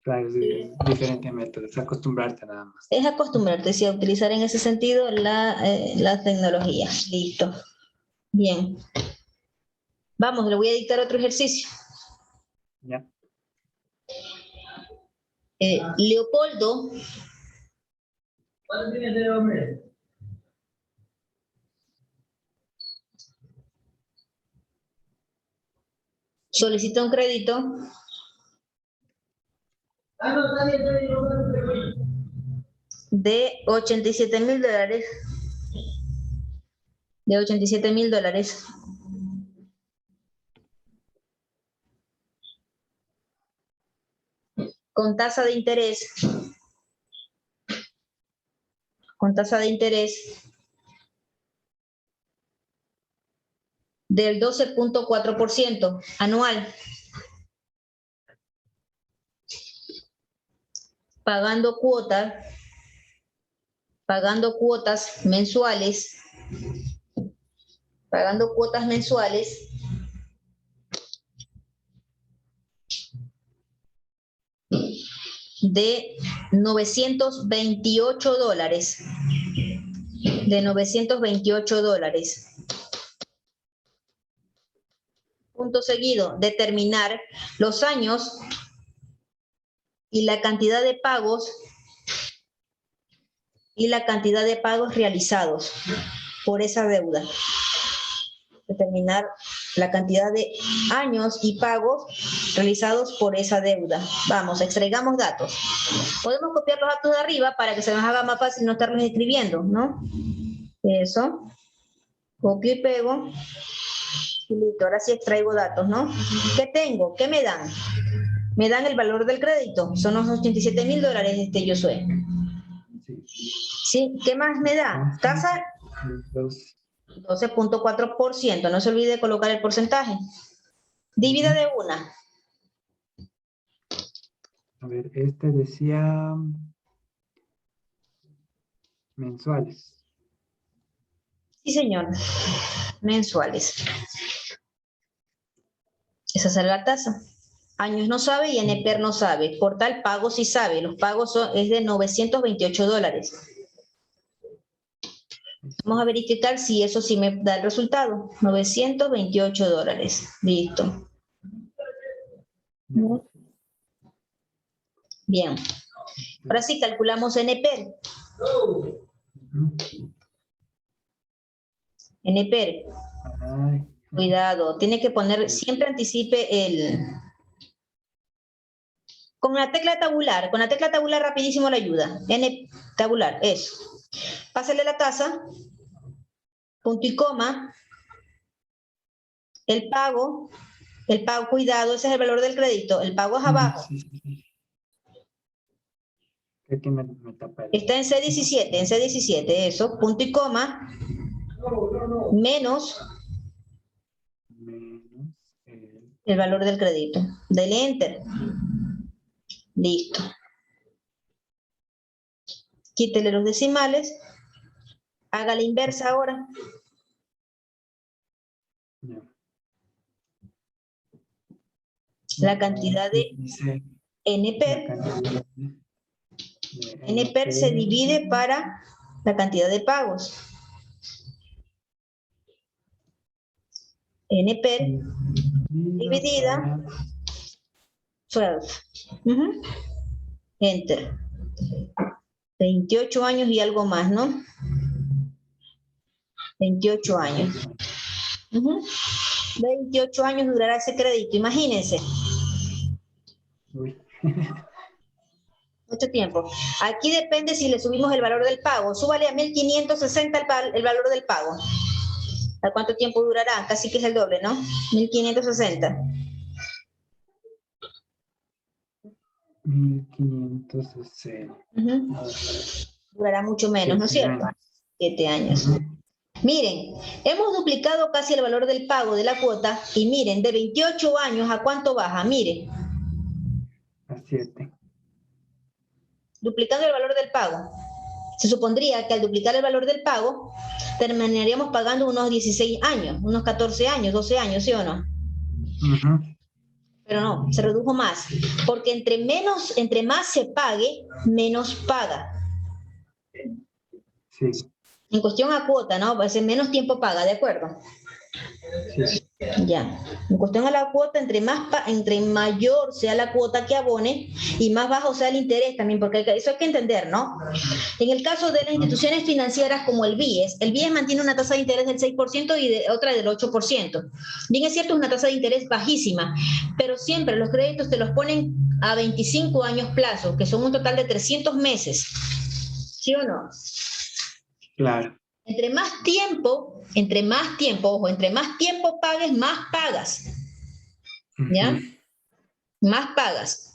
Claro, es diferente método, es acostumbrarte nada más. Es acostumbrarte, sí, a utilizar en ese sentido la tecnología. Listo. Bien. Vamos, le voy a dictar otro ejercicio. Ya. Leopoldo solicita un crédito de $87,000. De $87,000. Con tasa de interés. Con tasa de interés del 12.4% anual, pagando cuotas mensuales, de $928. De $928. Punto seguido, determinar los años y la cantidad de pagos realizados por esa deuda. Determinar la cantidad de años y pagos realizados por esa deuda. Vamos, extraigamos datos. Podemos copiar los datos de arriba para que se nos haga más fácil no estarlos escribiendo, ¿no? Eso. Copio y pego. Y listo, ahora sí extraigo datos, ¿no? ¿Qué tengo? ¿Qué me dan? Me dan el valor del crédito. Son los $87,000, Josué. Sí. ¿Sí? ¿Qué más me da? Tasa 12.4%. No se olvide de colocar el porcentaje. Divida de una. A ver, este decía mensuales. Sí, señor. Mensuales. Esa es la tasa. Años no sabe y NPER no sabe. Portal pago sí sabe. Los pagos es de $928. Vamos a verificar si eso sí me da el resultado. $928. Listo. Bien. Ahora sí calculamos NPER. NPER. Cuidado. Tiene que poner, siempre anticipe Con la tecla tabular rapidísimo la ayuda. N tabular, eso. Pásale la tasa, punto y coma, el pago, cuidado, ese es el valor del crédito, el pago es abajo. Sí. Creo que me tapa Está en C17, eso, punto y coma, menos el valor del crédito. Dele enter. Listo. Quítele los decimales. Haga la inversa ahora. La cantidad de NPER. NPER se divide para la cantidad de pagos. NPER dividida 12. Enter. 28 años y algo más, ¿no? 28 años. 28 años durará ese crédito, imagínense. Mucho tiempo. Aquí depende si le subimos el valor del pago. Súbale a 1560 el valor del pago. ¿A cuánto tiempo durará? Casi que es el doble, ¿no? 1560. 1560. Durará mucho menos, ¿no es cierto? 7 años. Miren, hemos duplicado casi el valor del pago de la cuota y miren, de 28 años, ¿a cuánto baja? Miren. A 7. Duplicando el valor del pago. Se supondría que al duplicar el valor del pago, terminaríamos pagando unos 16 años, unos 14 años, 12 años, ¿sí o no? Pero no, se redujo más, porque entre más se pague, menos paga. Sí. En cuestión a cuota, ¿no? Pues en menos tiempo paga, ¿de acuerdo? Sí. Ya. En cuestión a la cuota, entre mayor sea la cuota que abone y más bajo sea el interés también, porque eso hay que entender, ¿no? En el caso de las instituciones financieras como el BIES mantiene una tasa de interés del 6% y otra del 8%. Bien es cierto, es una tasa de interés bajísima, pero siempre los créditos te los ponen a 25 años plazo, que son un total de 300 meses. ¿Sí o no? Claro. Entre más tiempo, ojo, entre más tiempo pagues, más pagas. ¿Ya? Más pagas.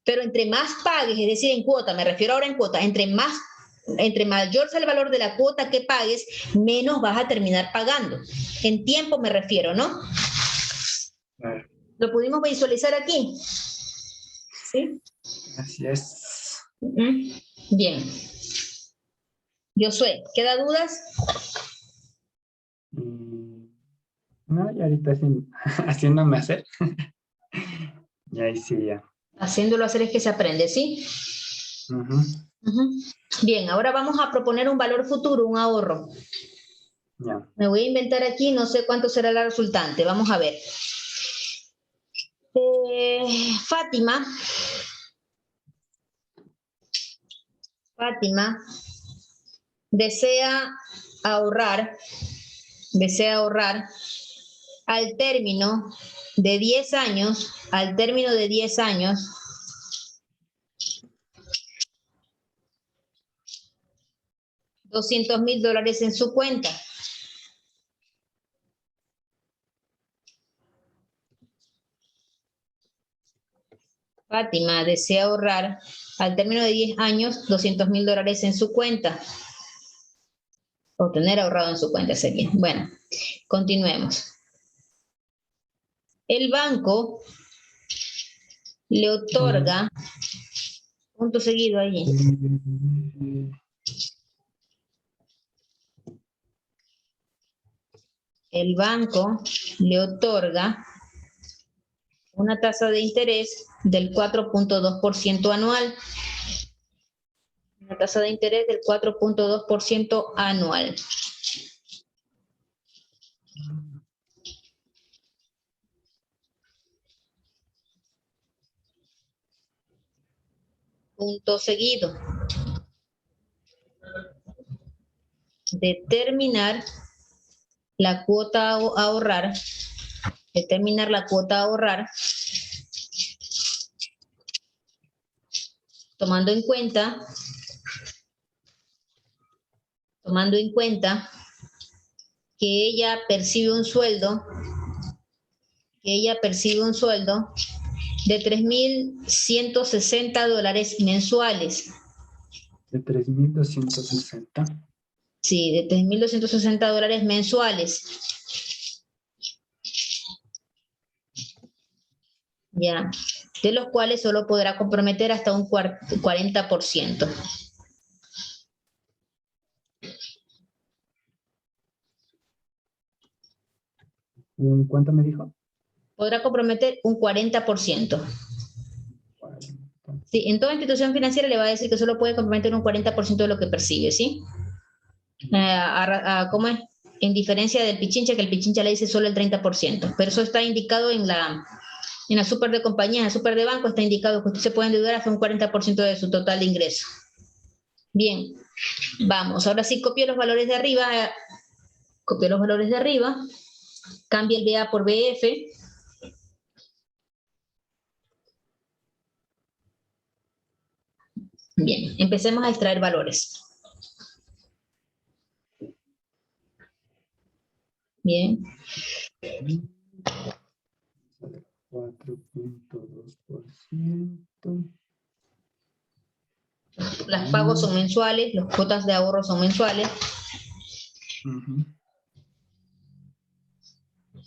Pero entre más pagues, es decir, en cuota, me refiero ahora en cuota, entre mayor sea el valor de la cuota que pagues, menos vas a terminar pagando. En tiempo me refiero, ¿no? Claro. ¿Lo pudimos visualizar aquí? ¿Sí? Así es. Bien. Josué, ¿queda dudas? No, y ahorita haciéndome hacer. Y ahí sí ya. Haciéndolo hacer es que se aprende, ¿sí? Bien, ahora vamos a proponer un valor futuro, un ahorro. Ya. Me voy a inventar aquí, no sé cuánto será la resultante. Vamos a ver. Fátima desea ahorrar al término de 10 años, $200,000 en su cuenta. Fátima desea ahorrar al término de 10 años $200,000 en su cuenta. O tener ahorrado en su cuenta sería. Bueno, continuemos. El banco le otorga, punto seguido allí. El banco le otorga una tasa de interés del 4.2% anual. Una tasa de interés del 4.2% anual. Punto seguido. Determinar la cuota a ahorrar. tomando en cuenta que ella percibe un sueldo de $3,160 mensuales. De 3,260. Sí, de $3,260 mensuales. Ya, de los cuales solo podrá comprometer hasta un 40%. ¿Cuánto me dijo? Podrá comprometer un 40%. Sí, en toda institución financiera le va a decir que solo puede comprometer un 40% de lo que percibe, ¿sí? ¿Cómo es? En diferencia del Pichincha, que el Pichincha le dice solo el 30%, pero eso está indicado en la super de compañías, en la super de banco está indicado que usted se puede endeudar hasta un 40% de su total de ingreso. Bien, vamos, ahora sí copio los valores de arriba, cambia el BA por BF. Bien, empecemos a extraer valores. Bien. 4.2%. Los pagos son mensuales, las cuotas de ahorro son mensuales.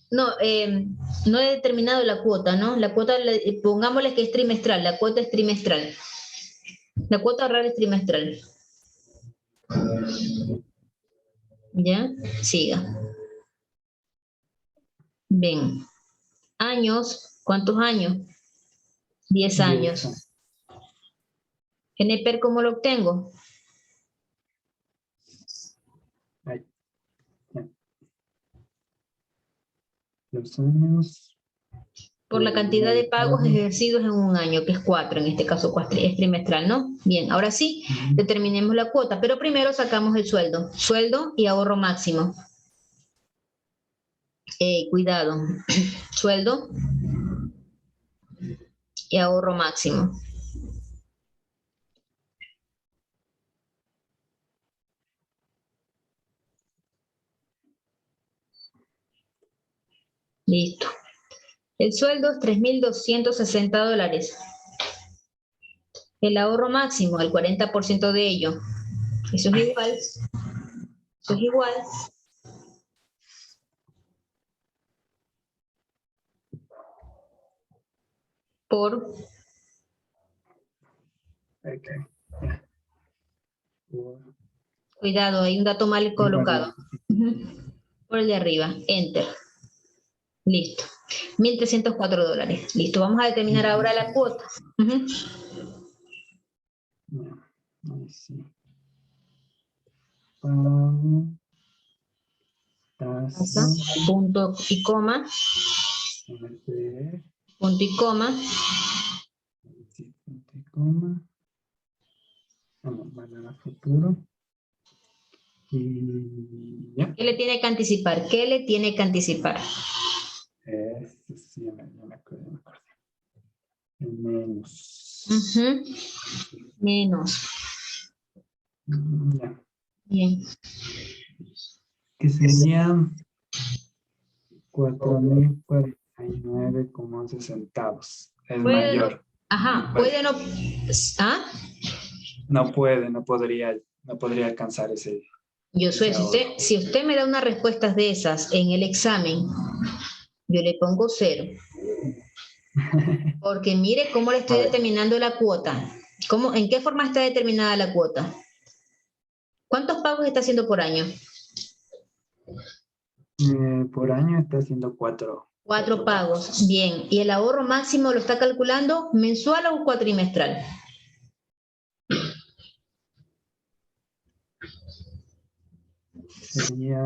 No, no he determinado la cuota, ¿no? La cuota, pongámosle que es trimestral, la cuota es trimestral. La cuota ahorrar es trimestral. ¿Ya? Siga. Ven. Años, ¿cuántos años? 10 años. GNPR, ¿cómo lo obtengo? Los años. Por la cantidad de pagos ejercidos en un año, que es 4, en este caso es trimestral, ¿no? Bien, ahora sí, determinemos la cuota, pero primero sacamos el sueldo. Sueldo y ahorro máximo. Cuidado. Sueldo y ahorro máximo. Listo. El sueldo es $3,260. El ahorro máximo, el 40% de ello. Eso es igual. Por. Cuidado, hay un dato mal colocado. Por el de arriba. Enter. Listo. $1,304. Listo. Vamos a determinar ahora la cuota. Tasa, punto y coma. Punto y coma. Valor a futuro. Y ya. ¿Qué le tiene que anticipar? ¿Qué le tiene que anticipar? Sí, ya me acuerdo. Menos. Menos. Ya. Bien. Que sería 4,049,11 centavos. Es mayor. Ajá, puede no. ¿Ah? No podría alcanzar ese. Yo sé, si usted me da unas respuestas de esas en el examen, yo le pongo 0. Porque mire cómo le estoy determinando la cuota. ¿En qué forma está determinada la cuota? ¿Cuántos pagos está haciendo por año? Por año está haciendo 4. 4 pagos. Bien. ¿Y el ahorro máximo lo está calculando mensual o cuatrimestral? Sería...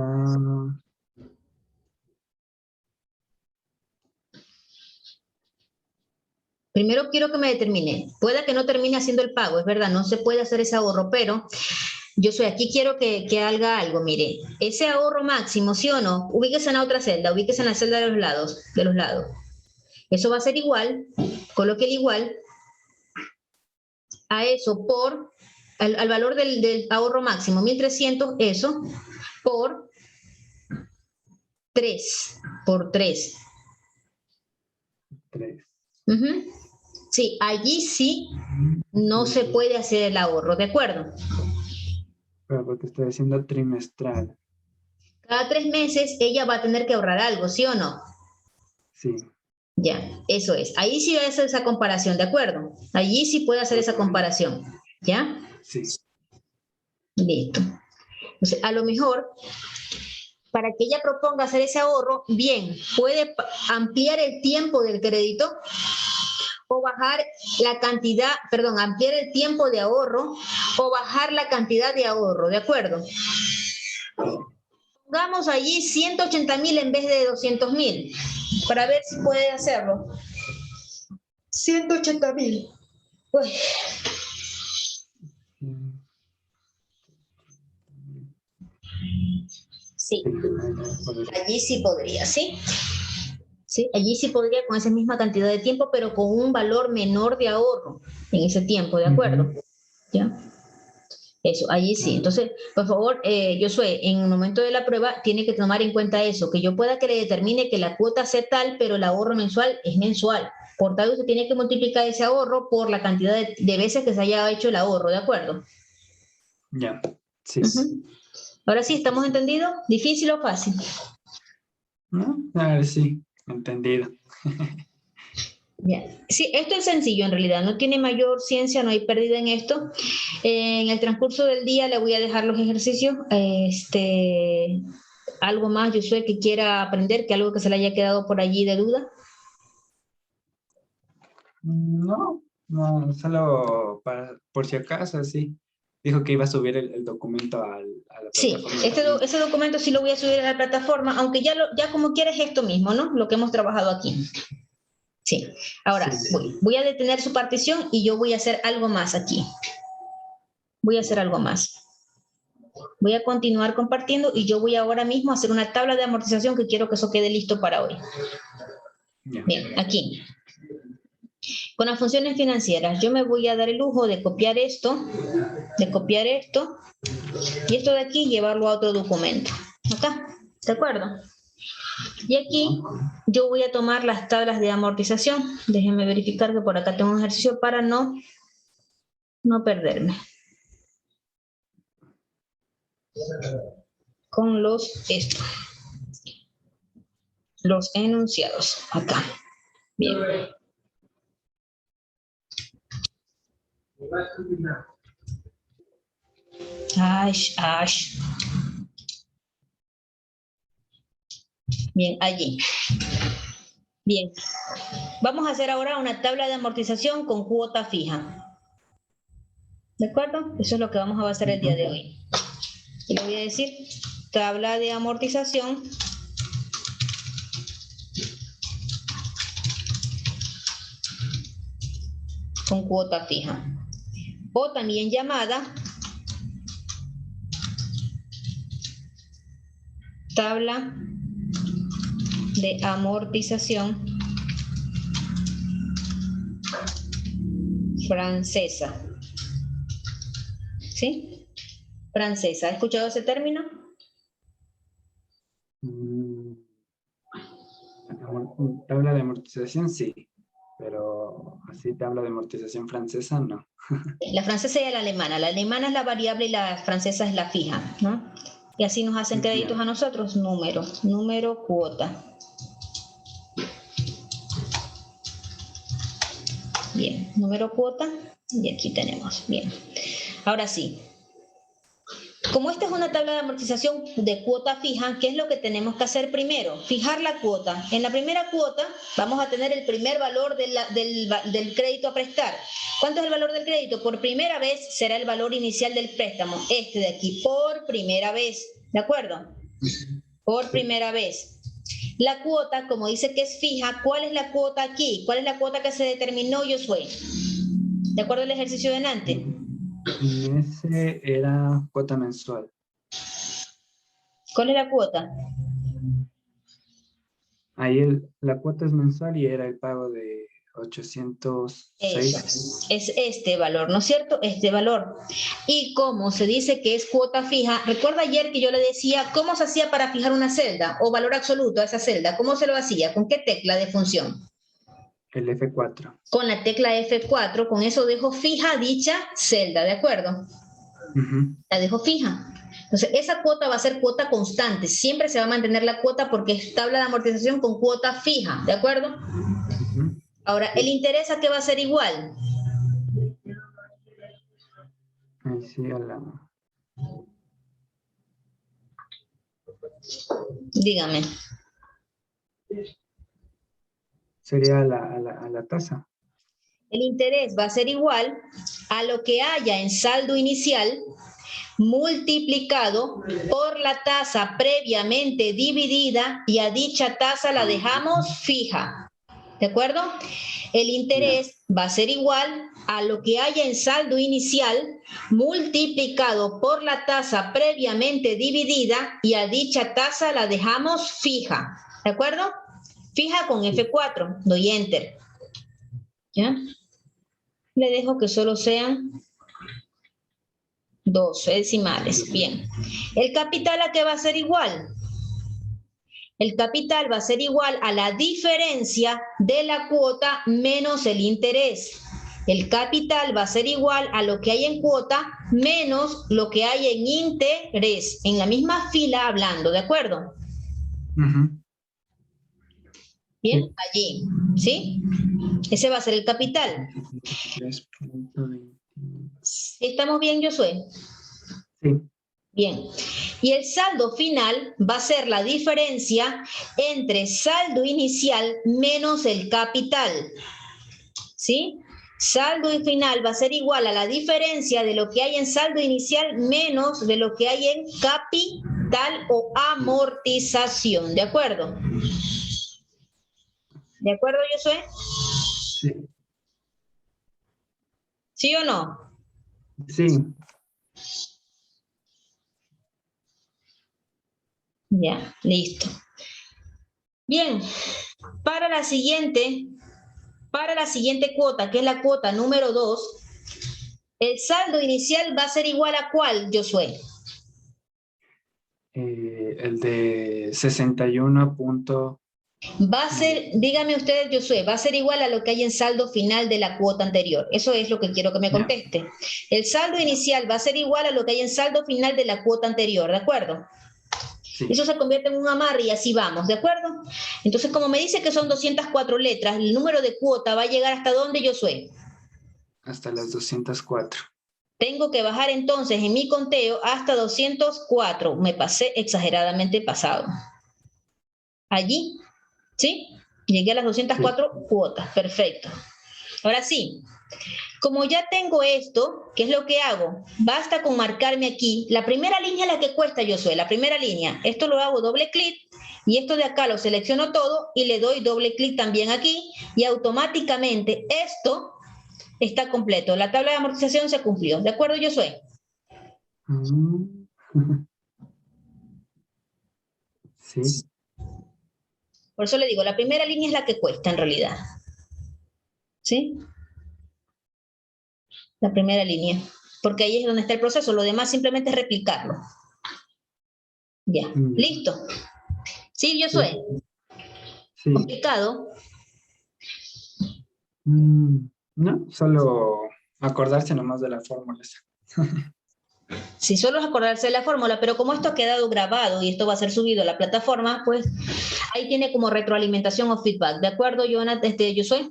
Primero quiero que me determine. Pueda que no termine haciendo el pago, es verdad, no se puede hacer ese ahorro, pero yo soy aquí, quiero que haga algo, mire. Ese ahorro máximo, ¿sí o no? Ubíquese en la otra celda, ubíquese en la celda de los lados. Eso va a ser igual, coloque el igual a eso por, al valor del ahorro máximo, 1.300, eso, por 3, por 3. 3. Sí, allí sí no se puede hacer el ahorro, ¿de acuerdo? Pero porque estoy haciendo trimestral. Cada 3 meses ella va a tener que ahorrar algo, ¿sí o no? Sí. Ya, eso es. Ahí sí va a hacer esa comparación, ¿de acuerdo? Allí sí puede hacer esa comparación, ¿ya? Sí. Listo. Entonces, a lo mejor, para que ella proponga hacer ese ahorro, bien, puede ampliar el tiempo del crédito o bajar la cantidad, perdón, ampliar el tiempo de ahorro o bajar la cantidad de ahorro, ¿de acuerdo? Pongamos allí 180.000 en vez de 200.000 para ver si puede hacerlo. 180.000. Sí, allí sí podría, ¿sí? Sí, allí sí podría con esa misma cantidad de tiempo, pero con un valor menor de ahorro en ese tiempo, ¿de acuerdo? ¿Ya? Eso, allí sí. Entonces, por favor, Josué, en el momento de la prueba tiene que tomar en cuenta eso, que yo pueda que le determine que la cuota sea tal, pero el ahorro mensual es mensual. Por tanto, usted tiene que multiplicar ese ahorro por la cantidad de veces que se haya hecho el ahorro, ¿de acuerdo? Ya, sí. Ahora sí, ¿estamos entendidos? ¿Difícil o fácil? ¿No? A ver, sí, entendido. Bien. Sí, esto es sencillo en realidad, no tiene mayor ciencia, no hay pérdida en esto. En el transcurso del día le voy a dejar los ejercicios. Algo más, Josué, que quiera aprender, que algo que se le haya quedado por allí de duda. No, solo por si acaso, sí. Dijo que iba a subir el documento a la Sí, plataforma. ese documento sí lo voy a subir a la plataforma, aunque ya como quieres esto mismo, ¿no? Lo que hemos trabajado aquí. Sí. Ahora, Sí. voy a detener su partición y yo voy a hacer algo más aquí. Voy a hacer algo más. Voy a continuar compartiendo y yo voy ahora mismo a hacer una tabla de amortización que quiero que eso quede listo para hoy. Ya. Bien, aquí. Con las funciones financieras, yo me voy a dar el lujo de copiar esto, y esto de aquí llevarlo a otro documento. Acá, ¿de acuerdo? Y aquí yo voy a tomar las tablas de amortización. Déjenme verificar que por acá tengo un ejercicio para no perderme. Con los enunciados. Acá. Bien. Bien, allí. Bien. Vamos a hacer ahora una tabla de amortización con cuota fija. ¿De acuerdo? Eso es lo que vamos a hacer el día de hoy. Y le voy a decir tabla de amortización con cuota fija. O también llamada tabla de amortización francesa. ¿Sí? Francesa. ¿Ha escuchado ese término? Tabla de amortización, sí. Pero así tabla de amortización francesa, no. La francesa y la alemana. La alemana es la variable y la francesa es la fija, ¿no? Y así nos hacen créditos a nosotros. Número, cuota. Bien, número, cuota. Y aquí tenemos. Bien. Ahora sí. Como esta es una tabla de amortización de cuota fija, ¿qué es lo que tenemos que hacer primero? Fijar la cuota. En la primera cuota vamos a tener el primer valor del crédito a prestar. ¿Cuánto es el valor del crédito? Por primera vez será el valor inicial del préstamo. Este de aquí, por primera vez. ¿De acuerdo? Por primera vez. La cuota, como dice que es fija, ¿cuál es la cuota aquí? ¿Cuál es la cuota que se determinó, Josué? ¿De acuerdo al ejercicio de Nantes? Ese era cuota mensual. ¿Cuál es la cuota? Ahí la cuota es mensual y era el pago de 806. Eso, es este valor, ¿no es cierto? Este valor. Y como se dice que es cuota fija, recuerda ayer que yo le decía cómo se hacía para fijar una celda o valor absoluto a esa celda. ¿Cómo se lo hacía? ¿Con qué tecla de función? El F4. Con la tecla F4, con eso dejo fija dicha celda, ¿de acuerdo? La dejo fija. Entonces, esa cuota va a ser cuota constante. Siempre se va a mantener la cuota porque es tabla de amortización con cuota fija, ¿de acuerdo? Ahora, ¿el interés a qué va a ser igual? Ahí sí, a la... Dígame. Sería a la tasa. El interés va a ser igual a lo que haya en saldo inicial multiplicado por la tasa previamente dividida y a dicha tasa la dejamos fija. ¿De acuerdo? El interés va a ser igual a lo que haya en saldo inicial multiplicado por la tasa previamente dividida y a dicha tasa la dejamos fija. ¿De acuerdo? Fija con F4. Doy Enter. ¿Ya? Le dejo que solo sean 12 decimales. Bien. ¿El capital a qué va a ser igual? El capital va a ser igual a la diferencia de la cuota menos el interés. El capital va a ser igual a lo que hay en cuota menos lo que hay en interés. En la misma fila hablando, ¿de acuerdo? Bien, allí, ¿sí? Ese va a ser el capital. ¿Estamos bien, Josué? Sí. Bien. Y el saldo final va a ser la diferencia entre saldo inicial menos el capital. ¿Sí? Saldo final va a ser igual a la diferencia de lo que hay en saldo inicial menos de lo que hay en capital o amortización. ¿De acuerdo? ¿De acuerdo, Josué? Sí. ¿Sí o no? Sí. Ya, listo. Bien, para la siguiente cuota, que es la cuota número 2, el saldo inicial va a ser igual a ¿cuál, Josué? El de 61. Va a ser, dígame usted, Josué, va a ser igual a lo que hay en saldo final de la cuota anterior. Eso es lo que quiero que me conteste. El saldo inicial va a ser igual a lo que hay en saldo final de la cuota anterior, ¿de acuerdo? Sí. Eso se convierte en un amarre y así vamos, ¿de acuerdo? Entonces, como me dice que son 204 letras, el número de cuota va a llegar ¿hasta dónde, Josué? Hasta las 204. Tengo que bajar entonces en mi conteo hasta 204. Me pasé exageradamente pasado. Allí, ¿sí? Llegué a las 204 cuotas. Perfecto. Ahora sí, como ya tengo esto, ¿qué es lo que hago? Basta con marcarme aquí. La primera línea es la que cuesta, Josué, la primera línea. Esto lo hago doble clic y esto de acá lo selecciono todo y le doy doble clic también aquí y automáticamente esto está completo. La tabla de amortización se cumplió. ¿De acuerdo, Josué? Sí. Por eso le digo, la primera línea es la que cuesta en realidad. ¿Sí? La primera línea. Porque ahí es donde está el proceso. Lo demás simplemente es replicarlo. Ya. ¿Listo? ¿Sí, Josué? Sí. ¿Complicado? No, solo acordarse nomás de la fórmula. Si solo es acordarse de la fórmula, pero como esto ha quedado grabado y esto va a ser subido a la plataforma, pues ahí tiene como retroalimentación o feedback. ¿De acuerdo, Josué?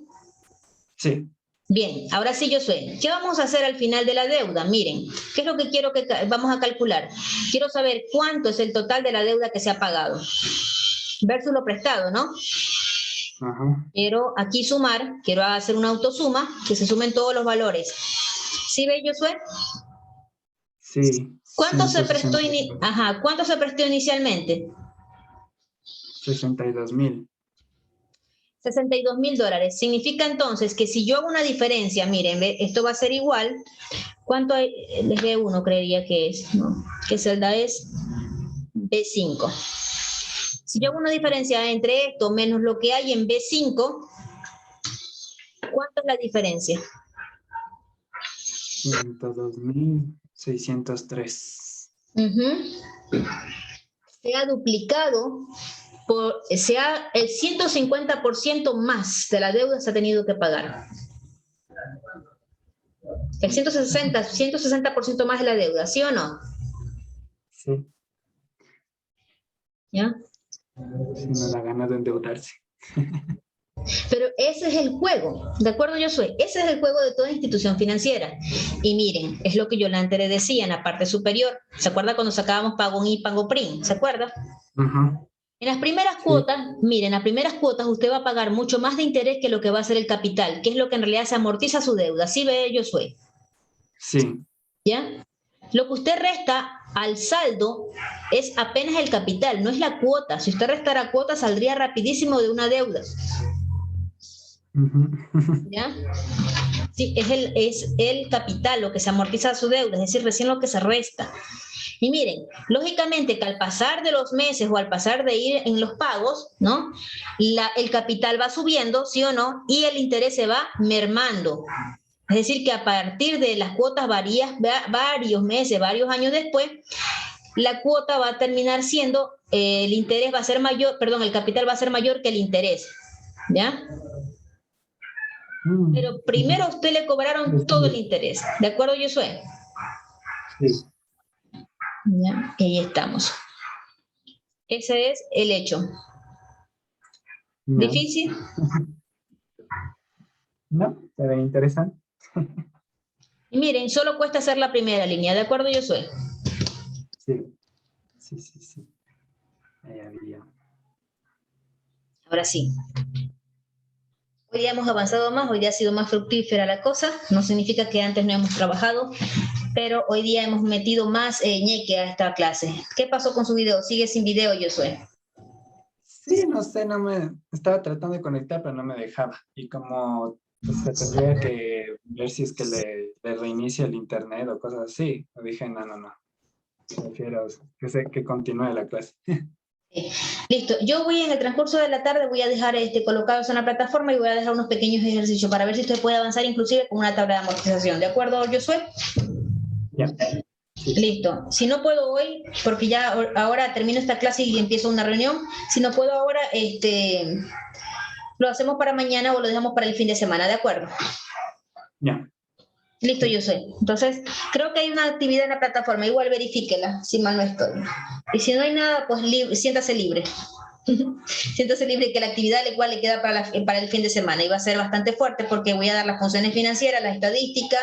Sí. Bien, ahora sí, Josué. ¿Qué vamos a hacer al final de la deuda? Miren, ¿qué es lo que quiero que vamos a calcular? Quiero saber cuánto es el total de la deuda que se ha pagado versus lo prestado, ¿no? Ajá. Quiero aquí sumar, quiero hacer una autosuma, que se sumen todos los valores. ¿Sí ve, Josué? Sí. ¿Cuánto se prestó, ¿cuánto se prestó inicialmente? 62,000. $62,000. Significa entonces que si yo hago una diferencia, miren, esto va a ser igual. ¿Cuánto hay? El B1 creería que es, ¿no? ¿Qué celda es? B5. Si yo hago una diferencia entre esto menos lo que hay en B5, ¿cuánto es la diferencia? 102.603. Se ha duplicado, el 150% más de la deuda se ha tenido que pagar. El 160% más de la deuda, ¿sí o no? Sí. ¿Ya? Sí, no da ganas de endeudarse. Pero ese es el juego, ¿de acuerdo, Josué? Ese es el juego de toda institución financiera. Y miren, es lo que Yolanda le decía en la parte superior. ¿Se acuerda cuando sacábamos Pago I, Pago PRIN? ¿Se acuerda? En las primeras cuotas, miren, en las primeras cuotas usted va a pagar mucho más de interés que lo que va a ser el capital, que es lo que en realidad se amortiza su deuda. ¿Sí ve, Josué? Sí. ¿Ya? Lo que usted resta al saldo es apenas el capital, no es la cuota. Si usted restara cuota, saldría rapidísimo de una deuda. ¿Ya? Sí, es el capital lo que se amortiza su deuda, es decir, recién lo que se resta. Y miren, lógicamente que al pasar de los meses o al pasar de ir en los pagos, ¿no? El capital va subiendo, ¿sí o no? Y el interés se va mermando. Es decir, que a partir de las cuotas varios meses, varios años después, la cuota va a terminar siendo, el interés va a ser mayor, perdón, el capital va a ser mayor que el interés, ¿ya? Pero primero a usted le cobraron todo el interés, ¿de acuerdo, Josué? Sí. ¿Ya? Ahí estamos. Ese es el hecho. No. ¿Difícil? No, se ve interesante. Y miren, solo cuesta hacer la primera línea, ¿de acuerdo, Josué? Sí. Sí. Ahí había. Ahora sí. Hoy día hemos avanzado más, hoy día ha sido más fructífera la cosa, no significa que antes no hemos trabajado, pero hoy día hemos metido más ñeque a esta clase. ¿Qué pasó con su video? ¿Sigue sin video, Josué? Sí, no sé, estaba tratando de conectar, pero no me dejaba. Y como pues, se tendría que ver si es que le reinicia el internet o cosas así, me dije, no. Prefiero que continúe la clase. Listo, yo voy en el transcurso de la tarde, voy a dejar colocados en la plataforma y voy a dejar unos pequeños ejercicios para ver si usted puede avanzar inclusive con una tabla de amortización. ¿De acuerdo, Josué? Ya. Sí. Listo. Si no puedo hoy, porque ya ahora termino esta clase y empiezo una reunión, si no puedo ahora, lo hacemos para mañana o lo dejamos para el fin de semana, ¿de acuerdo? Ya. Listo, Josué. Entonces, creo que hay una actividad en la plataforma, igual verifíquela, si mal no estoy. Y si no hay nada, pues siéntase libre. Siéntase libre que la actividad igual le queda para el fin de semana y va a ser bastante fuerte porque voy a dar las funciones financieras, la estadística,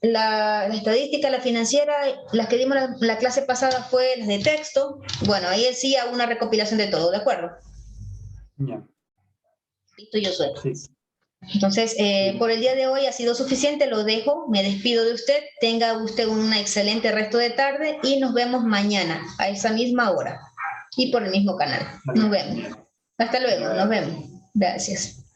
la estadística, la financiera, las que dimos la clase pasada fue las de texto. Bueno, ahí sí hago una recopilación de todo, ¿de acuerdo? Ya. Listo, Josué. Sí. Entonces, por el día de hoy ha sido suficiente, lo dejo, me despido de usted, tenga usted un excelente resto de tarde y nos vemos mañana a esa misma hora y por el mismo canal. Nos vemos. Hasta luego, nos vemos. Gracias.